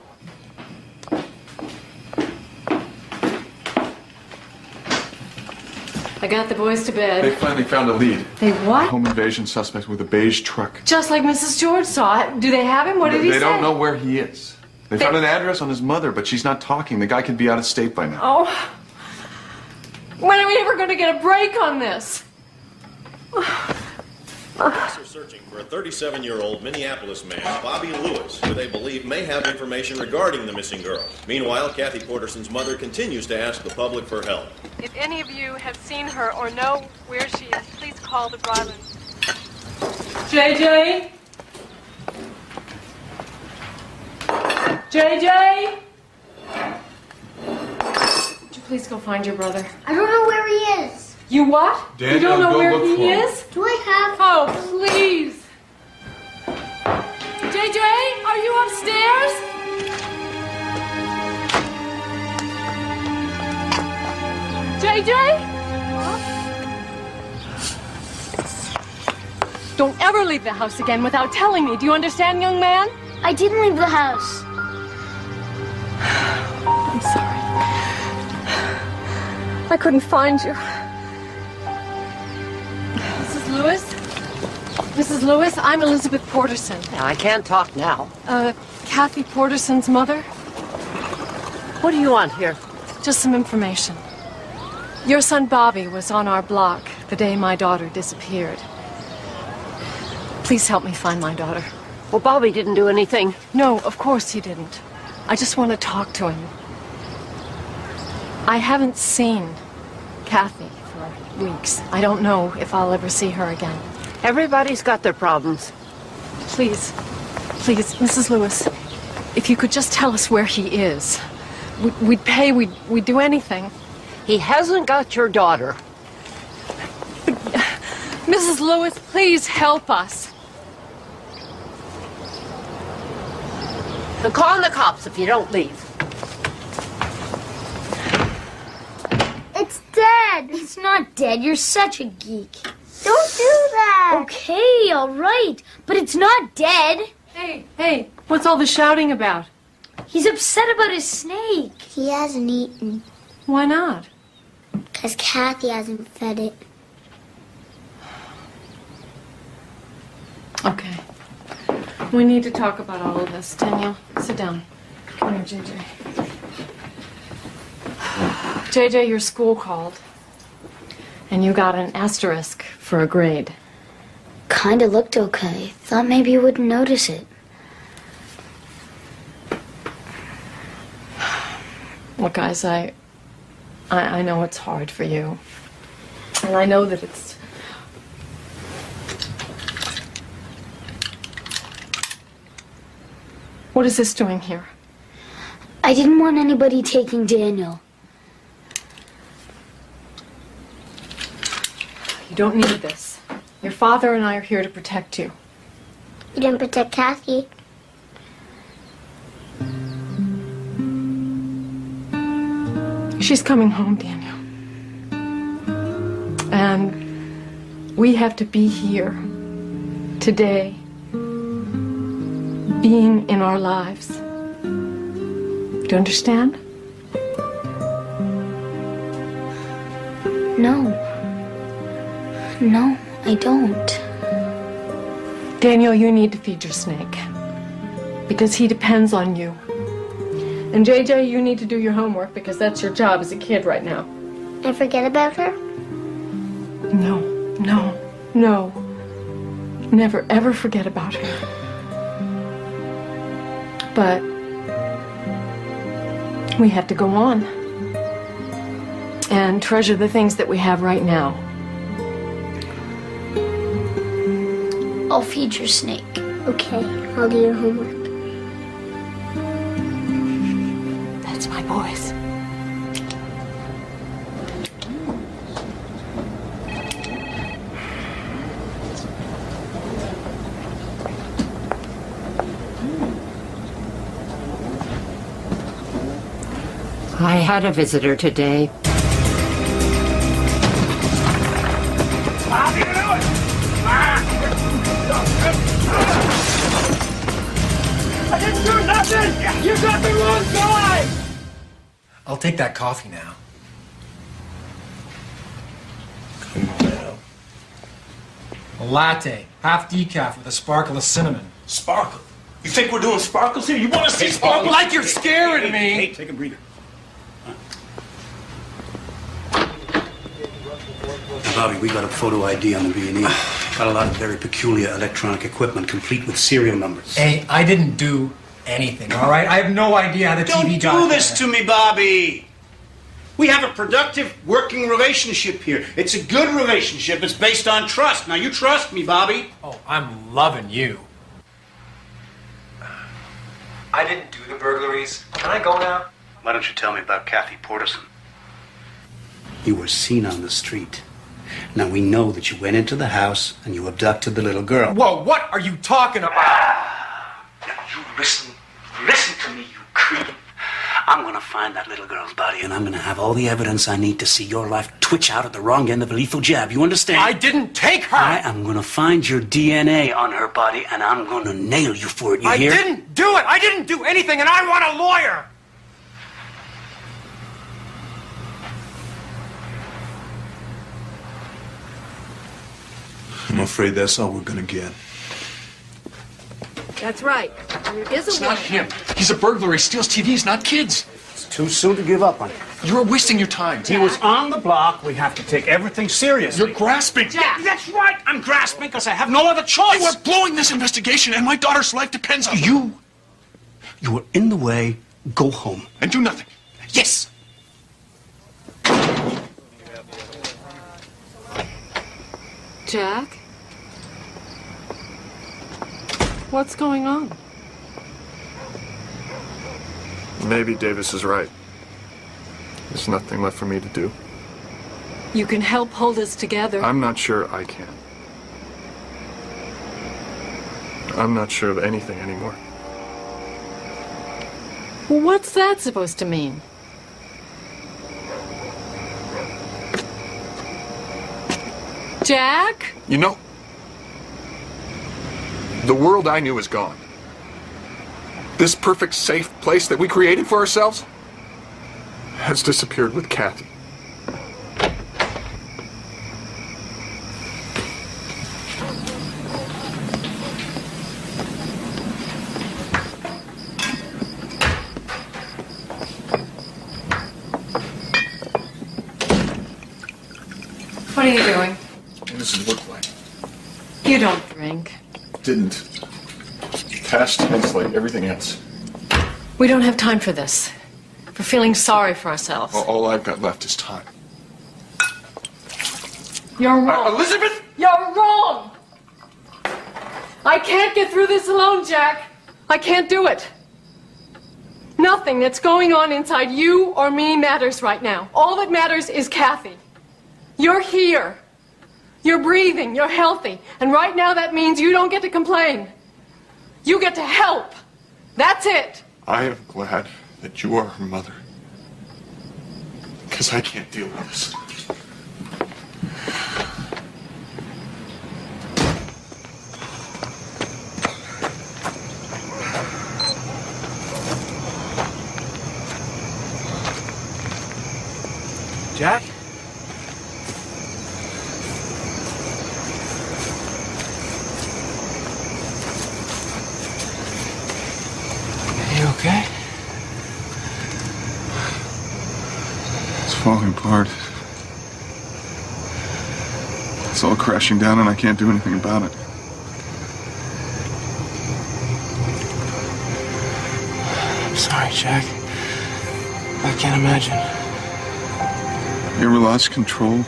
I got the boys to bed. They finally found a lead. They what? Home invasion suspect with a beige truck. Just like Mrs. George saw it. Do they have him? What did he say? They don't know where he is. They found an address on his mother, but she's not talking. The guy could be out of state by now. Oh. When are we ever going to get a break on this? Police are searching for a 37-year-old Minneapolis man, Bobby Lewis, who they believe may have information regarding the missing girl. Meanwhile, Kathy Porterson's mother continues to ask the public for help. If any of you have seen her or know where she is, please call the Broadlands. JJ? JJ! Would you please go find your brother? I don't know where he is. You what? Daniel, you don't know go where look he for him. is? Do I have... Oh, please! JJ, are you upstairs? JJ? Don't ever leave the house again without telling me. Do you understand, young man? I didn't leave the house. I'm sorry. I couldn't find you. Mrs. Lewis? Mrs. Lewis, I'm Elizabeth Porterson. I can't talk now. Kathy Porterson's mother. What do you want here? Just some information. Your son Bobby was on our block the day my daughter disappeared. Please help me find my daughter. Well, Bobby didn't do anything. No, of course he didn't. I just want to talk to him. I haven't seen Kathy for weeks. I don't know if I'll ever see her again. Everybody's got their problems. Please, please, Mrs. Lewis, if you could just tell us where he is. We'd pay, we'd do anything. He hasn't got your daughter. Mrs. Lewis, please help us. I'm calling the cops if you don't leave. It's dead. It's not dead. You're such a geek. Don't do that. Okay, all right. But it's not dead. Hey, what's all the shouting about? He's upset about his snake. He hasn't eaten. Why not? Because Kathy hasn't fed it. Okay. We need to talk about all of this. Daniel, sit down. Come here, JJ. JJ, your school called. And you got an asterisk for a grade. Kinda looked okay. Thought maybe you wouldn't notice it. Look, guys, I know it's hard for you. And I know that it's... What is this doing here? I didn't want anybody taking Daniel. You don't need this. Your father and I are here to protect you. You didn't protect Kathy. She's coming home, Daniel. And we have to be here today, being in our lives. Do you understand? No. No, I don't. Daniel, you need to feed your snake. Because he depends on you. And JJ, you need to do your homework because that's your job as a kid right now. And forget about her? No. Never, ever forget about her. But we have to go on and treasure the things that we have right now. I'll feed your snake. Okay, I'll do your homework. That's my boys. I had a visitor today. I didn't do nothing! You got the wrong guy! I'll take that coffee now. A latte, half decaf with a sparkle of cinnamon. Sparkle? You think we're doing sparkles here? You want to see sparkles? Like you're scaring me! Hey, take a breather. Now, Bobby, we got a photo ID on the B&E. Got a lot of very peculiar electronic equipment, complete with serial numbers. Hey, I didn't do anything, all right? I have no idea how the TV got Don't do this there. to me, Bobby! We have a productive working relationship here. It's a good relationship. It's based on trust. Now, you trust me, Bobby. Oh, I'm loving you. I didn't do the burglaries. Can I go now? Why don't you tell me about Kathy Porterson? You were seen on the street. Now we know that you went into the house and you abducted the little girl. Whoa, what are you talking about? You listen to me, you creep. I'm gonna find that little girl's body and I'm gonna have all the evidence I need to see your life twitch out at the wrong end of a lethal jab. You understand? I didn't take her! I am gonna find your DNA on her body and I'm gonna nail you for it, you hear? I didn't do it! I didn't do anything and I want a lawyer! I'm afraid that's all we're gonna get. That's right. There is a It's not him. He's a burglar. He steals TVs, not kids. It's too soon to give up on him. You're wasting your time. He was on the block. We have to take everything seriously. You're grasping. Jack. That's right. I'm grasping because I have no other choice. You are blowing this investigation, and my daughter's life depends on you. You are in the way. Go home. And do nothing. Yes. Jack? What's going on? Maybe Davis is right. There's nothing left for me to do. You can help hold us together. I'm not sure I can. I'm not sure of anything anymore. Well, what's that supposed to mean? Jack? You know, the world I knew is gone. This perfect, safe place that we created for ourselves has disappeared with Kathy. What are you doing? What does it look like? You don't drink. Didn't. Past tense like everything else. We don't have time for this. For feeling sorry for ourselves. All I've got left is time. You're wrong. Elizabeth! You're wrong! I can't get through this alone, Jack. I can't do it. Nothing that's going on inside you or me matters right now. All that matters is Kathy. You're here. You're breathing. You're healthy. And right now that means you don't get to complain. You get to help. That's it. I am glad that you are her mother. Because I can't deal with this. Jack? You okay? It's falling apart. It's all crashing down and I can't do anything about it. I'm sorry, Jack. I can't imagine. You ever lost control?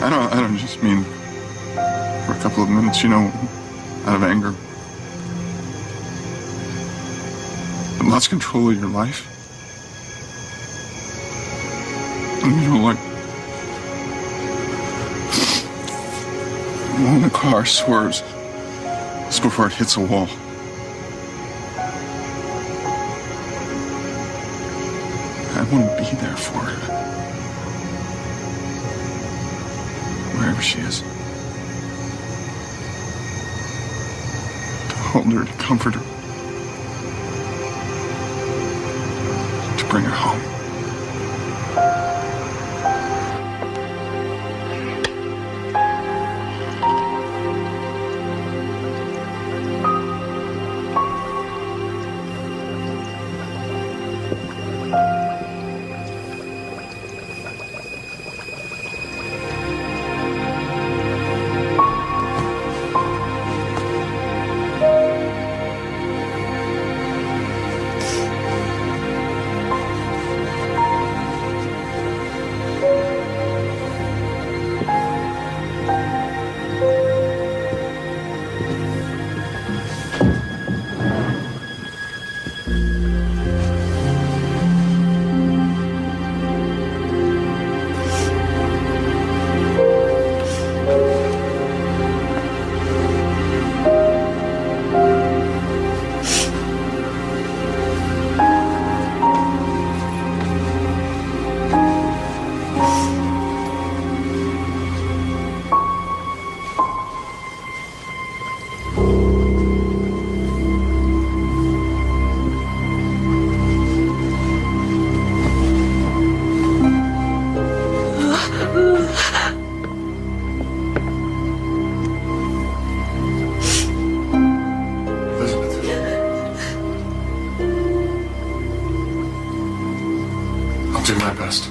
I don't just mean for a couple of minutes, you know, out of anger. But lost control of your life. And you know, like when the car swerves just before it hits a wall. I want to be there for her. Wherever she is. To hold her, to comfort her. To bring her home. I'll do my best.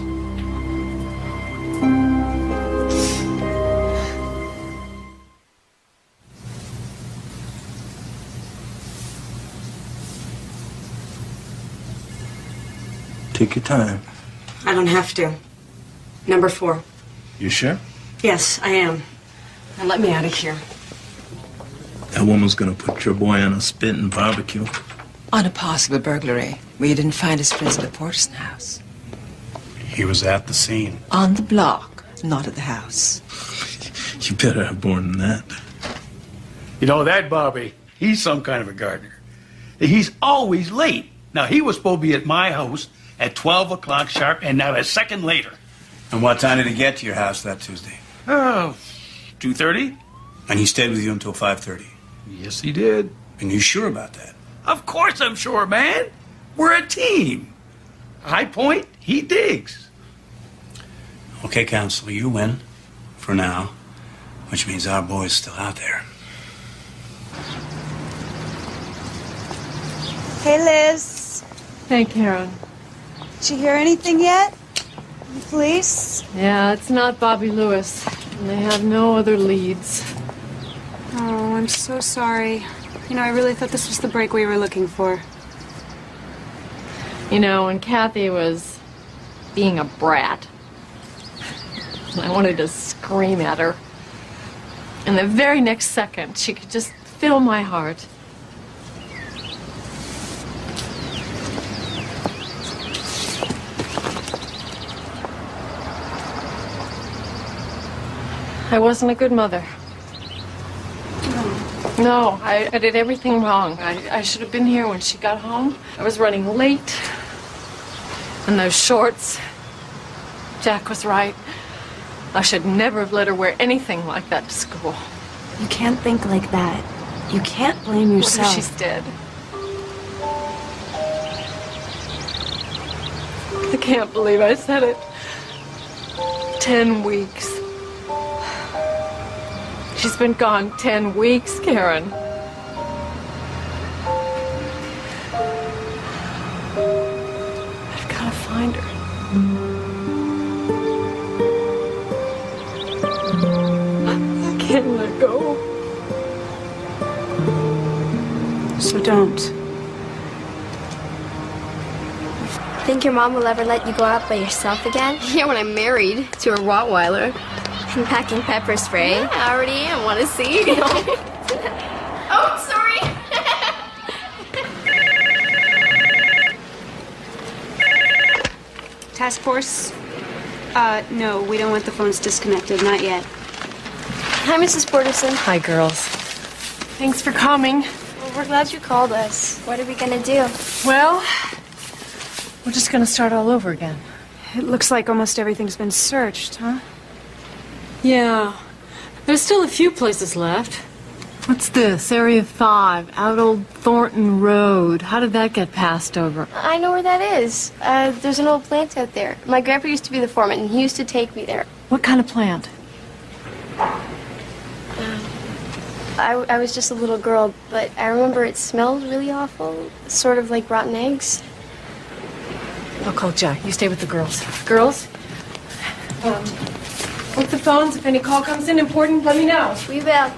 Take your time. I don't have to. Number 4. You sure? Yes, I am. Now let me out of here. That woman's gonna put your boy on a spit and barbecue. On a possible burglary, where you didn't find his prints at the Porterson house. He was at the scene. On the block, not at the house. You better have more than that. You know, that Bobby, he's some kind of a gardener. He's always late. Now, he was supposed to be at my house at 12 o'clock sharp, and not a second later. And what time did he get to your house that Tuesday? Oh, 2:30? And he stayed with you until 5:30? Yes, he did. And you sure about that? Of course I'm sure, man. We're a team. I point, he digs. Okay, Counselor, you win. For now. Which means our boy's still out there. Hey, Liz. Hey, Karen. Did you hear anything yet? From the police? Yeah, it's not Bobby Lewis. And they have no other leads. Oh, I'm so sorry. You know, I really thought this was the break we were looking for. You know, when Kathy was being a brat, I wanted to scream at her. And the very next second, she could just fill my heart. I wasn't a good mother. No, I did everything wrong. I should have been here when she got home. I was running late. And those shorts. Jack was right. I should never have let her wear anything like that to school. You can't think like that. You can't blame yourself. What if she's dead? I can't believe I said it. 10 weeks. She's been gone 10 weeks, Karen. I've got to find her. I can't let go. So don't. Think your mom will ever let you go out by yourself again? Yeah, when I'm married to a Rottweiler. And packing pepper spray. Yeah, I already am. Want to see? Oh, sorry. Task force? No, we don't want the phones disconnected. Not yet. Hi, Mrs. Porterson. Hi, girls. Thanks for coming. Well, we're glad you called us. What are we gonna do? Well, we're just gonna start all over again. It looks like almost everything's been searched, huh? Yeah. There's still a few places left. What's this? Area 5, out Old Thornton Road. How did that get passed over? I know where that is. There's an old plant out there. My grandpa used to be the foreman, and he used to take me there. What kind of plant? I was just a little girl, but I remember it smelled really awful. Sort of like rotten eggs. I'll call Jack. You stay with the girls. Girls? With the phones, if any call comes in important, let me know. We will.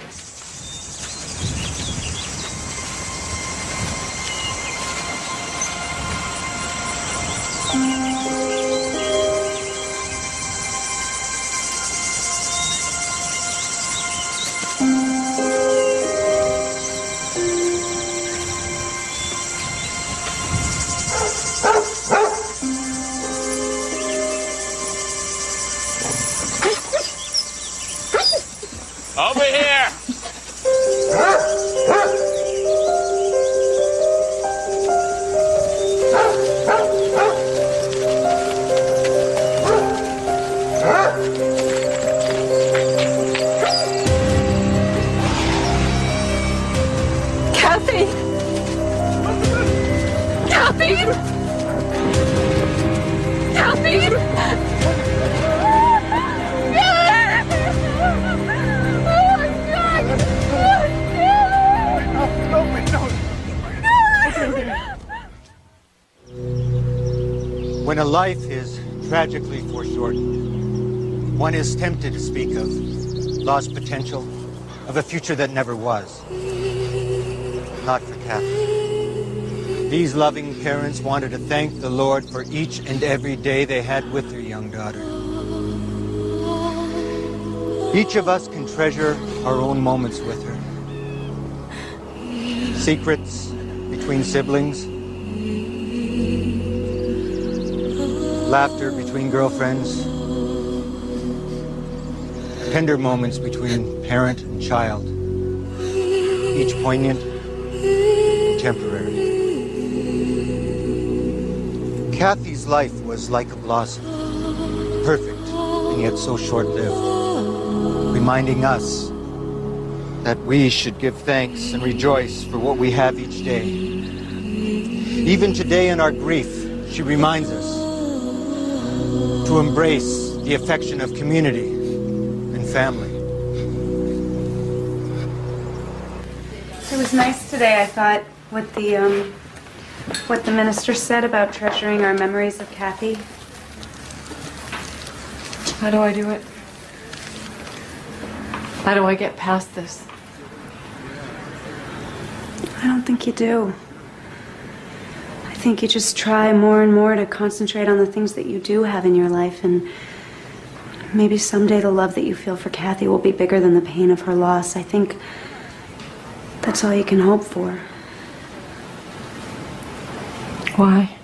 Over here! Kathy! Kathy! Kathy! When a life is tragically foreshortened. One is tempted to speak of lost potential, of a future that never was. Not for Kathy. These loving parents wanted to thank the Lord for each and every day they had with their young daughter. Each of us can treasure our own moments with her. Secrets between siblings. Laughter between girlfriends. Tender moments between parent and child. Each poignant, temporary. Kathy's life was like a blossom. Perfect, and yet so short-lived. Reminding us that we should give thanks and rejoice for what we have each day. Even today in our grief, she reminds us to embrace the affection of community and family. It was nice today, I thought, what the minister said about treasuring our memories of Kathy. How do I do it? How do I get past this? I don't think you do. I think you just try more and more to concentrate on the things that you do have in your life, and maybe someday the love that you feel for Kathy will be bigger than the pain of her loss. I think that's all you can hope for. Why?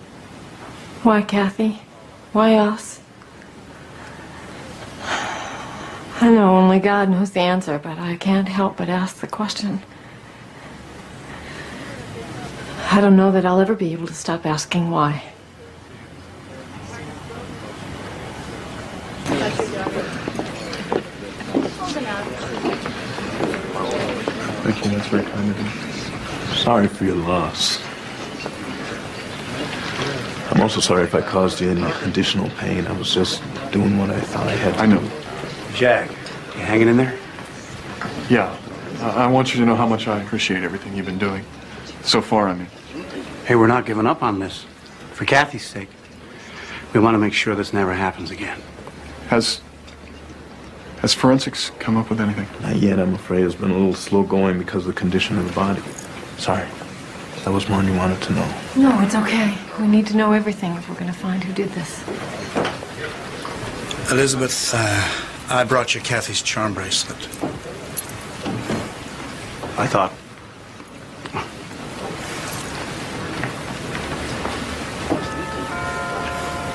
Why, Kathy? Why us? I know only God knows the answer, but I can't help but ask the question. I don't know that I'll ever be able to stop asking why. Thank you, that's very kind of you. Sorry for your loss. I'm also sorry if I caused you any additional pain. I was just doing what I thought I had to. I know. Jack, you hanging in there? Yeah. I want you to know how much I appreciate everything you've been doing. So far, I mean. Hey, we're not giving up on this. For Kathy's sake. We want to make sure this never happens again. Has forensics come up with anything? Not yet, I'm afraid. It's been a little slow going because of the condition of the body. Sorry. That was more than you wanted to know. No, it's okay. We need to know everything if we're going to find who did this. Elizabeth, I brought you Kathy's charm bracelet. I thought.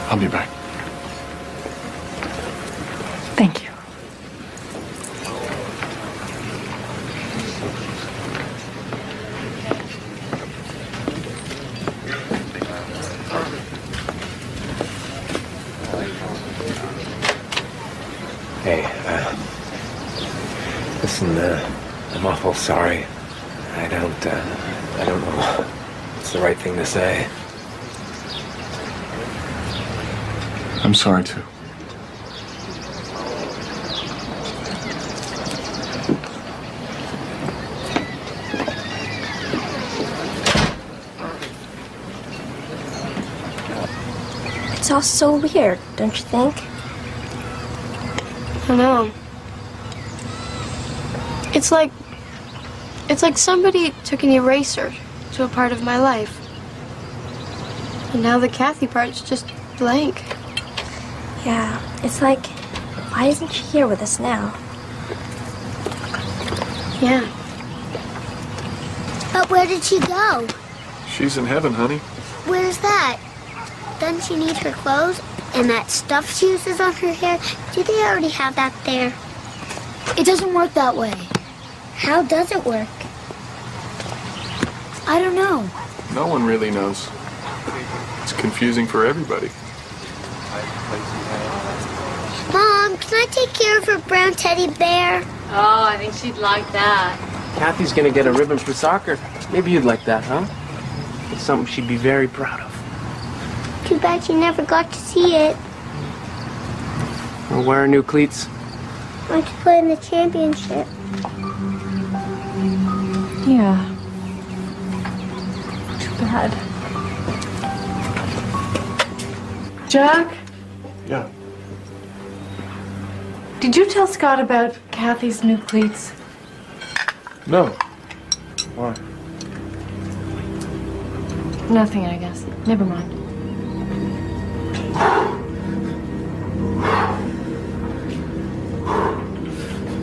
I'll be back. Thank you. Hey, listen, I'm awful sorry. I don't know what's the right thing to say. I'm sorry, too. It's all so weird, don't you think? I know. It's like somebody took an eraser to a part of my life. And now the Kathy part's just blank. Yeah, it's like, why isn't she here with us now? Yeah. But where did she go? She's in heaven, honey. Where's that? Doesn't she need her clothes? And that stuff she uses on her hair? Do they already have that there? It doesn't work that way. How does it work? I don't know. No one really knows. It's confusing for everybody. Mom, can I take care of her brown teddy bear? Oh, I think she'd like that. Kathy's gonna get a ribbon for soccer. Maybe you'd like that, huh? It's something she'd be very proud of. Too bad she never got to see it. We'll wear her new cleats. I want to play in the championship. Yeah. Too bad. Jack? Yeah. Did you tell Scott about Kathy's new cleats? No. Why? Nothing, I guess. Never mind.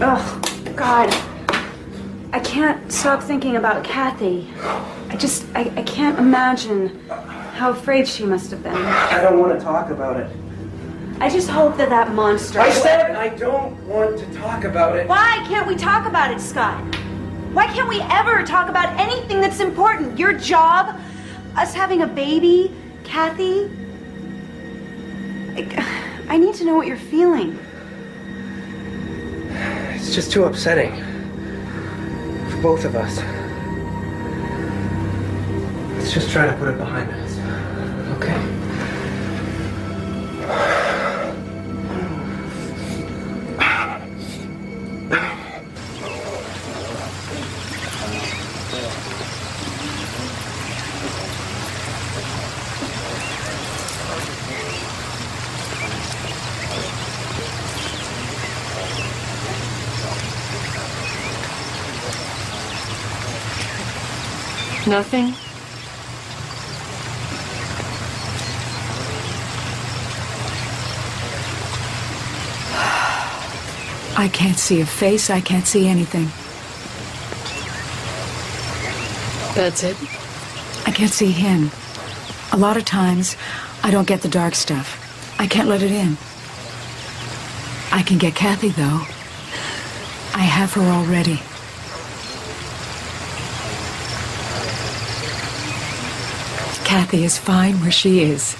Oh, God. I can't stop thinking about Kathy. I can't imagine how afraid she must have been. I don't want to talk about it. I just hope that monster... I said I don't want to talk about it. Why can't we talk about it, Scott? Why can't we ever talk about anything that's important? Your job, us having a baby, Kathy. I need to know what you're feeling. It's just too upsetting. For both of us. Let's just try to put it behind us. Okay? Nothing? I can't see a face, I can't see anything. That's it? I can't see him. A lot of times, I don't get the dark stuff. I can't let it in. I can get Kathy, though. I have her already. Kathy is fine where she is.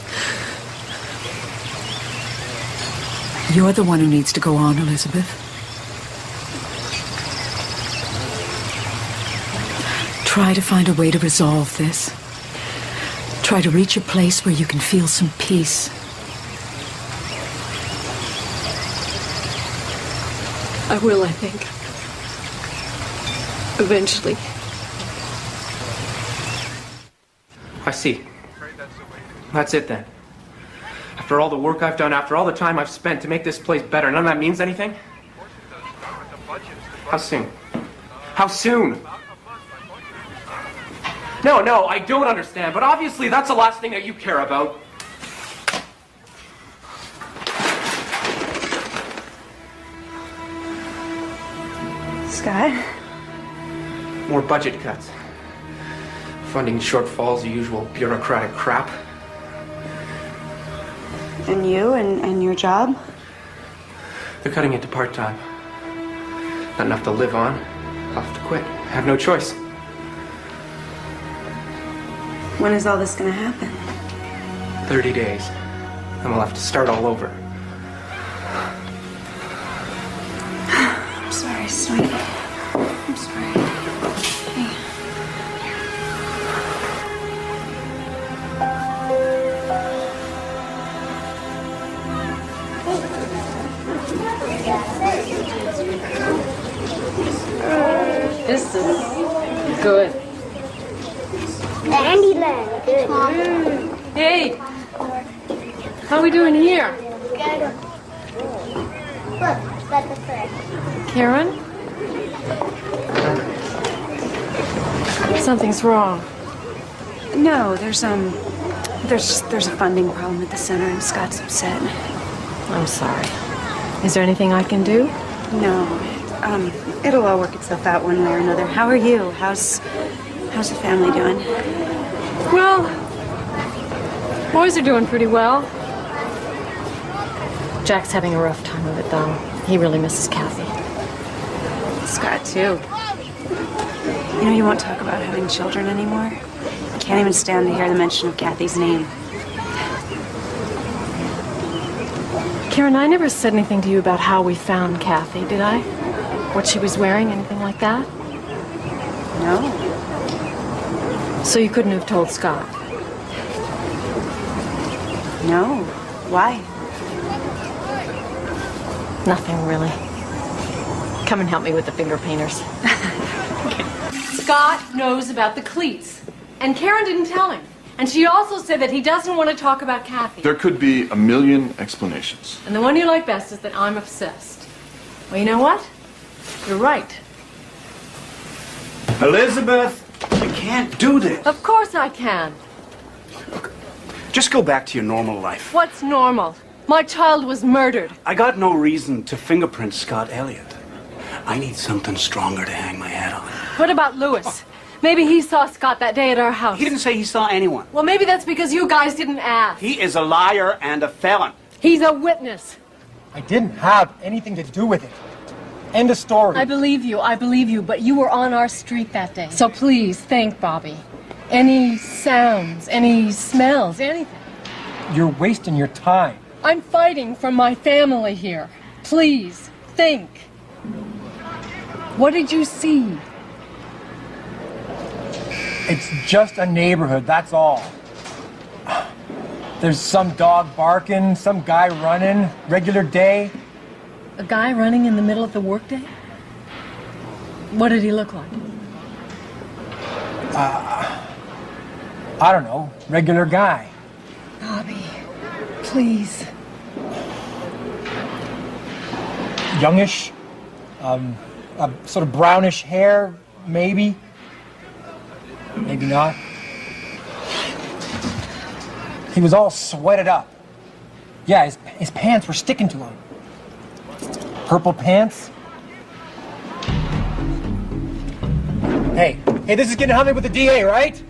You're the one who needs to go on, Elizabeth. Try to find a way to resolve this. Try to reach a place where you can feel some peace. I will, I think. Eventually. I see. That's it then. After all the work I've done, after all the time I've spent to make this place better, none of that means anything? How soon? How soon? No, I don't understand, but obviously that's the last thing that you care about. Scott? More budget cuts. Funding shortfalls, the usual bureaucratic crap. And you and your job? They're cutting it to part-time. Not enough to live on. I'll have to quit. I have no choice. When is all this gonna happen? 30 days. And we'll have to start all over. I'm sorry, sweetie. I'm sorry. Hey. This is good. Candyland, good. Hey! How are we doing here? Good. Look, that's the first. Karen? Something's wrong. No, there's a funding problem at the center and Scott's upset. I'm sorry. Is there anything I can do? No. It'll all work itself out one way or another. How are you? How's the family doing? Well, boys are doing pretty well. Jack's having a rough time of it, though. He really misses Kathy. Scott, too. You know, you won't talk about having children anymore. I can't even stand to hear the mention of Kathy's name. Karen, I never said anything to you about how we found Kathy, did I? What she was wearing, anything like that? No. So you couldn't have told Scott? No. Why? Nothing, really. Come and help me with the finger painters. Scott knows about the cleats, and Karen didn't tell him. And she also said that he doesn't want to talk about Kathy. There could be a million explanations. And the one you like best is that I'm obsessed. Well, you know what? You're right. Elizabeth, you can't do this. Of course I can. Just go back to your normal life. What's normal? My child was murdered. I got no reason to fingerprint Scott Elliott. I need something stronger to hang my hat on. What about Lewis? Maybe he saw Scott that day at our house. He didn't say he saw anyone. Well, maybe that's because you guys didn't ask. He is a liar and a felon. He's a witness. I didn't have anything to do with it. End of story. I believe you, but you were on our street that day. So please, think, Bobby. Any sounds, any smells, anything. You're wasting your time. I'm fighting for my family here. Please, think. What did you see? It's just a neighborhood, that's all. There's some dog barking, some guy running, regular day. A guy running in the middle of the workday? What did he look like? I don't know, regular guy. Bobby, please. Youngish, sort of brownish hair, maybe. Maybe not. He was all sweated up. Yeah, his pants were sticking to him. Purple pants. Hey, this is getting hunted with the DA, right?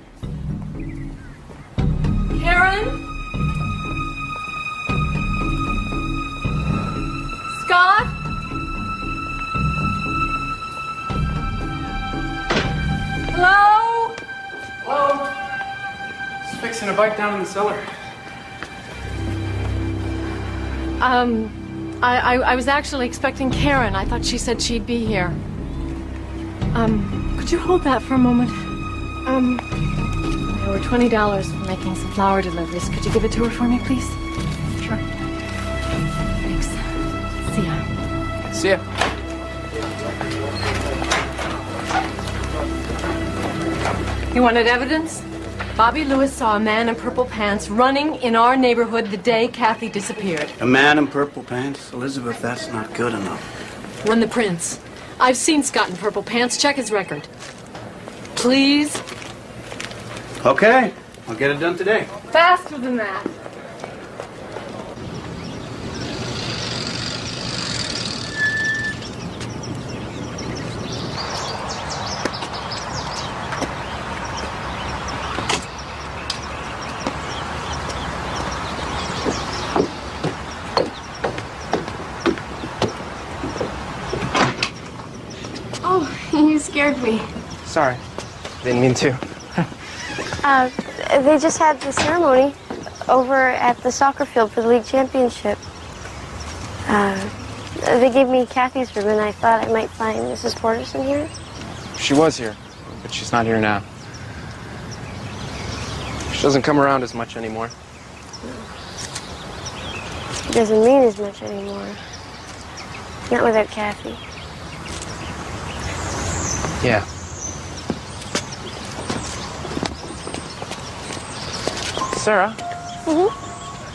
Karen? Scott? Hello? Hello? Just fixing a bike down in the cellar. I was actually expecting Karen. I thought she said she'd be here. Could you hold that for a moment? There were $20 for making some flower deliveries. Could you give it to her for me, please? Sure. Thanks. See ya. See ya. You wanted evidence? Bobby Lewis saw a man in purple pants running in our neighborhood the day Kathy disappeared. A man in purple pants? Elizabeth, that's not good enough. Run the prints. I've seen Scott in purple pants. Check his record. Please? Okay, I'll get it done today. Faster than that. You scared me. Sorry. Didn't mean to. They just had the ceremony over at the soccer field for the league championship. They gave me Kathy's room, and I thought I might find Mrs. Porterson here. She was here, but she's not here now. She doesn't come around as much anymore. It doesn't mean as much anymore. Not without Kathy. Yeah. Sarah?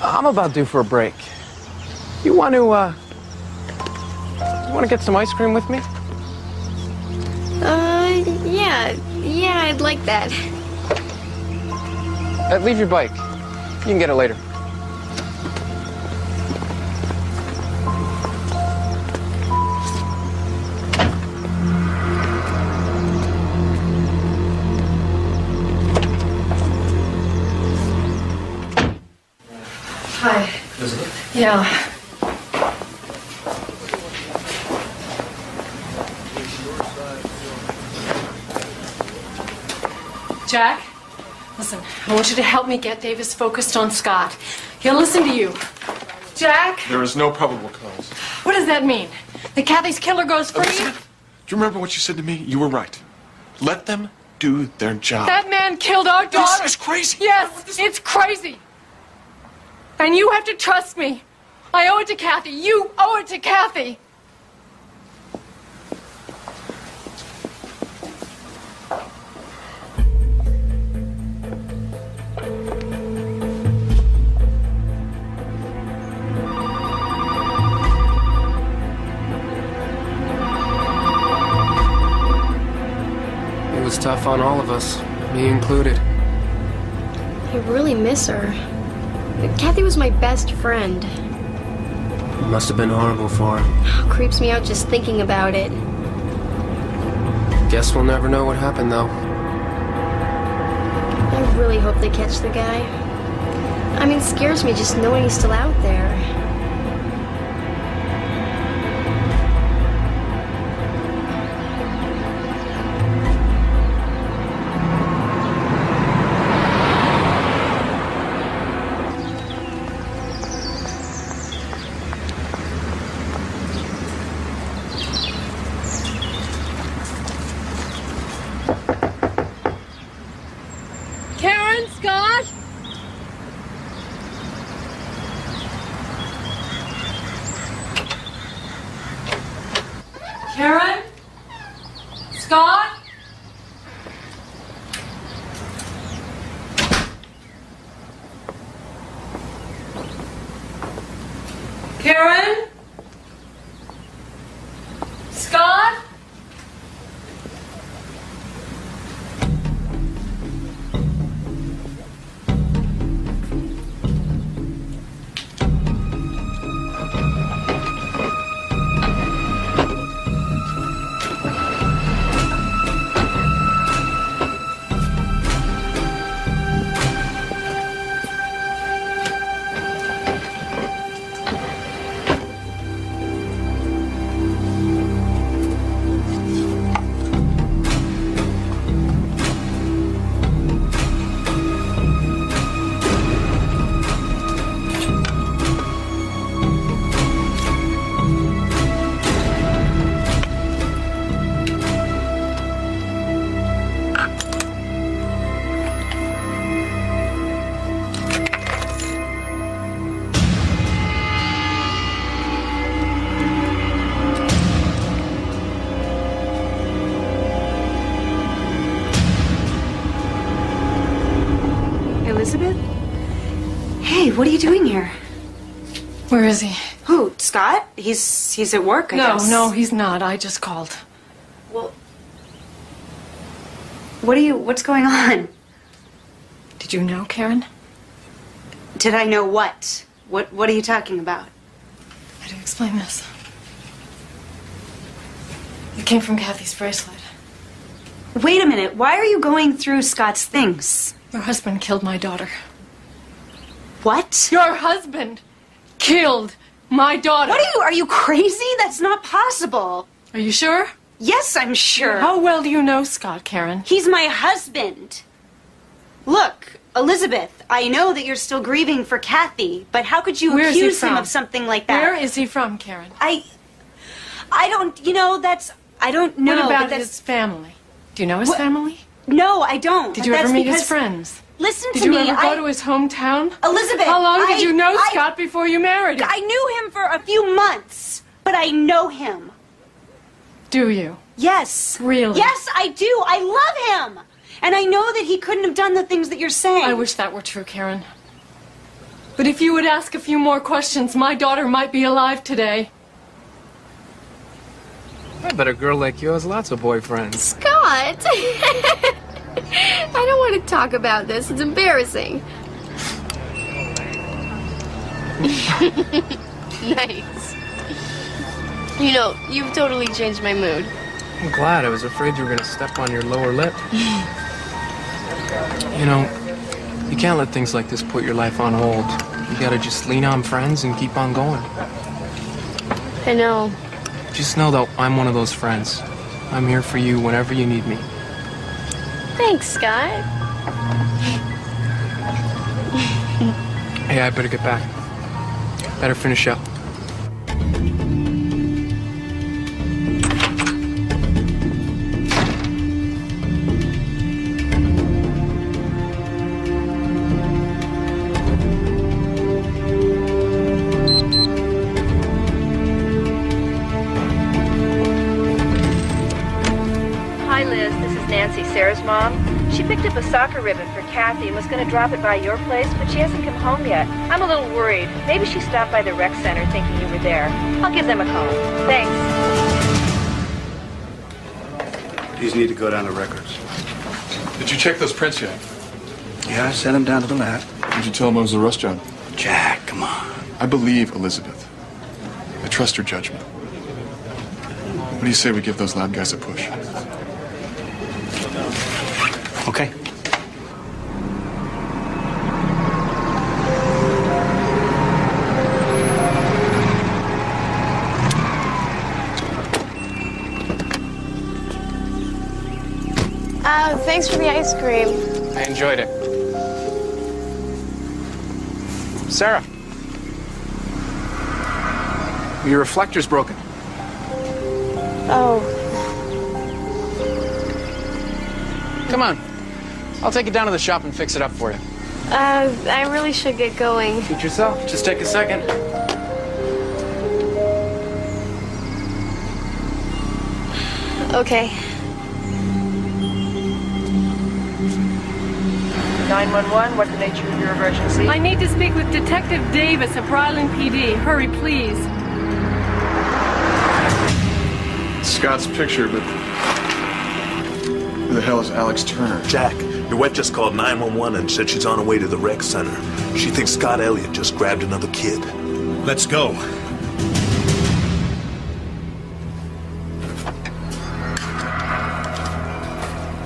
I'm about due for a break. You want to get some ice cream with me? Yeah, I'd like that. Leave your bike. You can get it later. Hi. Elizabeth? Yeah. Jack, listen, I want you to help me get Davis focused on Scott. He'll listen to you. Jack? There is no probable cause. What does that mean? That Kathy's killer goes free? Elizabeth, do you remember what you said to me? You were right. Let them do their job. That man killed our daughter. This is crazy. Yes, it's crazy. And you have to trust me. I owe it to Kathy. You owe it to Kathy. tough on all of us, me included. I really miss her. Kathy was my best friend. It must have been horrible for her. Creeps me out just thinking about it. Guess we'll never know what happened, though. I really hope they catch the guy. I mean, it scares me just knowing he's still out there. Karen? Scott? Karen? Scott? Elizabeth? Hey, what are you doing here? Where is he? Who? Scott? He's at work, I guess. No, he's not. I just called. Well, what's going on? Did you know, Karen? Did I know what? What are you talking about? How do you explain this? It came from Kathy's bracelet. Wait a minute. Why are you going through Scott's things? Your husband killed my daughter. What? Your husband killed my daughter. Are you crazy? That's not possible. Are you sure? Yes, I'm sure. How well do you know Scott, Karen? He's my husband. Look, Elizabeth, I know that you're still grieving for Kathy, but how could you accuse him of something like that? Where is he from, Karen? I don't, I don't know. What about his family? Do you know his family? No, I don't. Did you ever meet his friends? Listen to me. me. Did you ever go to his hometown? Elizabeth, how long did you know Scott before you married him? I knew him for a few months, but I know him. Do you? Yes. Really? Yes, I do. I love him. And I know that he couldn't have done the things that you're saying. I wish that were true, Karen. But if you would ask a few more questions, my daughter might be alive today. I bet a girl like you has lots of boyfriends. Scott! I don't want to talk about this. It's embarrassing. Nice. You know, you've totally changed my mood. I'm glad. I was afraid you were going to step on your lower lip. You know, you can't let things like this put your life on hold. You gotta just lean on friends and keep on going. I know. Just know that I'm one of those friends. I'm here for you whenever you need me. Thanks, Scott. Hey, I better get back. Better finish up. Sarah's mom. She picked up a soccer ribbon for Kathy and was going to drop it by your place, but she hasn't come home yet. I'm a little worried. Maybe she stopped by the rec center thinking you were there. I'll give them a call. Thanks. These need to go down to records. Did you check those prints yet? Yeah, I sent him down to the lab. Did you tell him it was a rust job? Jack, come on. I believe Elizabeth. I trust her judgment. What do you say we give those lab guys a push? Okay. Thanks for the ice cream. I enjoyed it. Sarah. Your reflector's broken. Oh. Come on. I'll take it down to the shop and fix it up for you. I really should get going. Suit yourself. Just take a second. Okay. 911, what's the nature of your emergency? I need to speak with Detective Davis of Ryland PD. Hurry, please. Scott's picture, but who the hell is Alex Turner? Jack, your wife just called 911 and said she's on her way to the rec center. She thinks Scott Elliott just grabbed another kid. Let's go.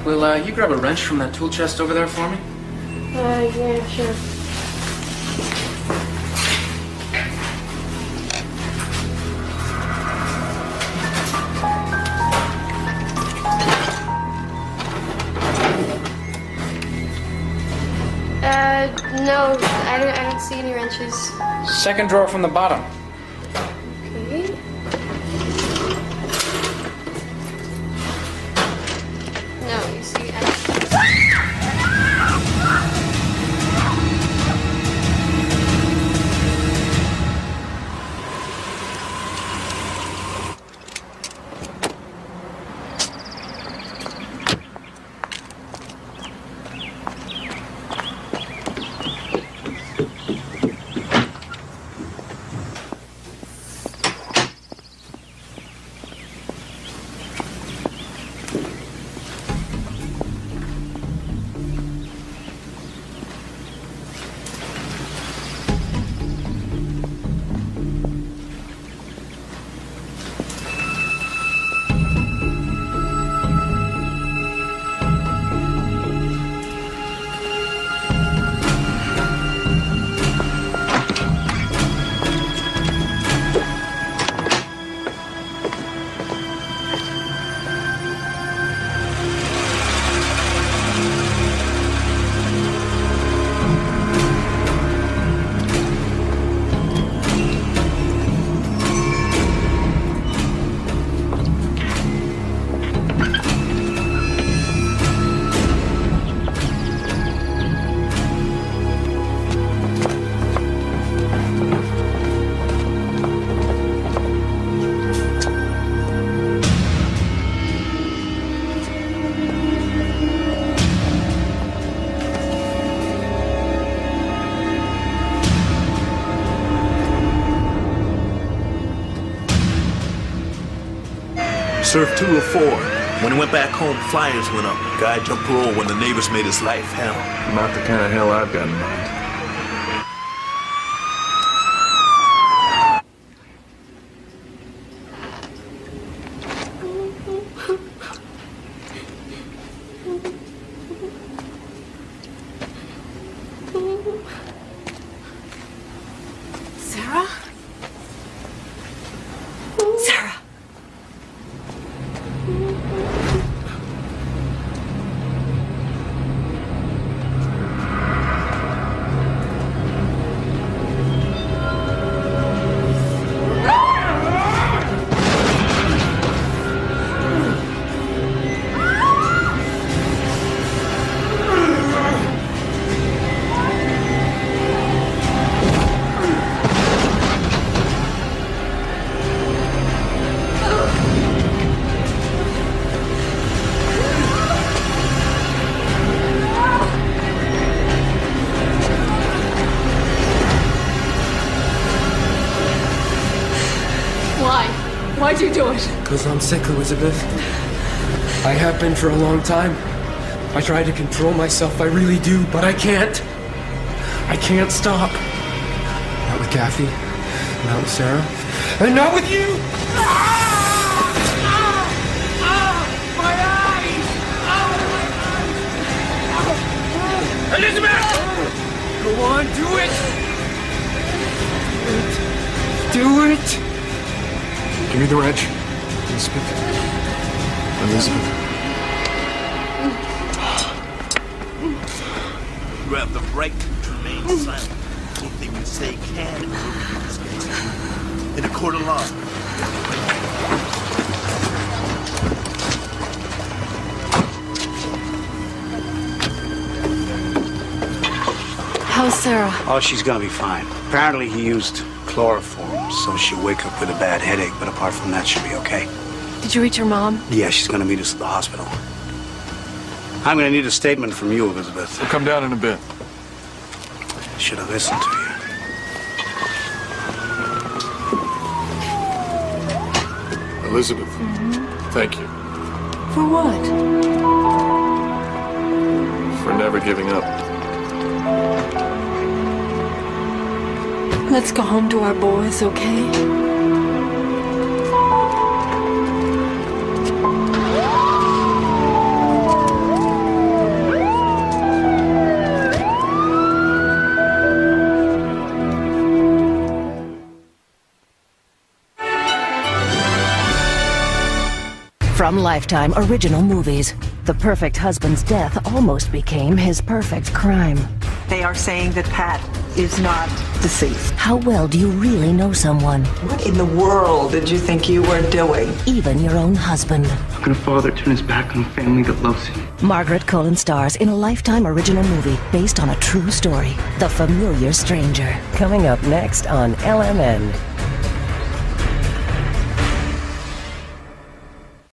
Will you grab a wrench from that tool chest over there for me? Yeah, sure. No, I don't see any wrenches. Second drawer from the bottom. Okay. No, you see, Served 2 of 4. When he went back home, flyers went up. Guy jumped parole when the neighbors made his life hell. Not the kind of hell I've got in mind. Sarah? Sarah! Why'd you do it? Because I'm sick, Elizabeth. I have been for a long time. I try to control myself, I really do, but I can't. I can't stop. Not with Kathy, not with Sarah, and not with you! My eyes! Elizabeth! Go on, do it! Do it! Give me the wrench. Elizabeth. You have the right to remain silent. Anything you say can and will be confiscated. In a court of law. How's Sarah? Oh, she's gonna be fine. Apparently he used chloroform, so she'll wake up with a bad headache, but apart from that, she'll be okay. Did you reach her mom? Yeah, she's gonna meet us at the hospital. I'm gonna need a statement from you, Elizabeth. We'll come down in a bit. Should have listened to you. Elizabeth, thank you For what? for never giving up. Let's go home to our boys, okay? From Lifetime Original Movies, the perfect husband's death almost became his perfect crime. They are saying that Pat is not deceased. How well do you really know someone? What in the world did you think you were doing? Even your own husband. How can a father turn his back on a family that loves him? Margaret Cullen stars in a Lifetime Original movie based on a true story, The Familiar Stranger. Coming up next on LMN.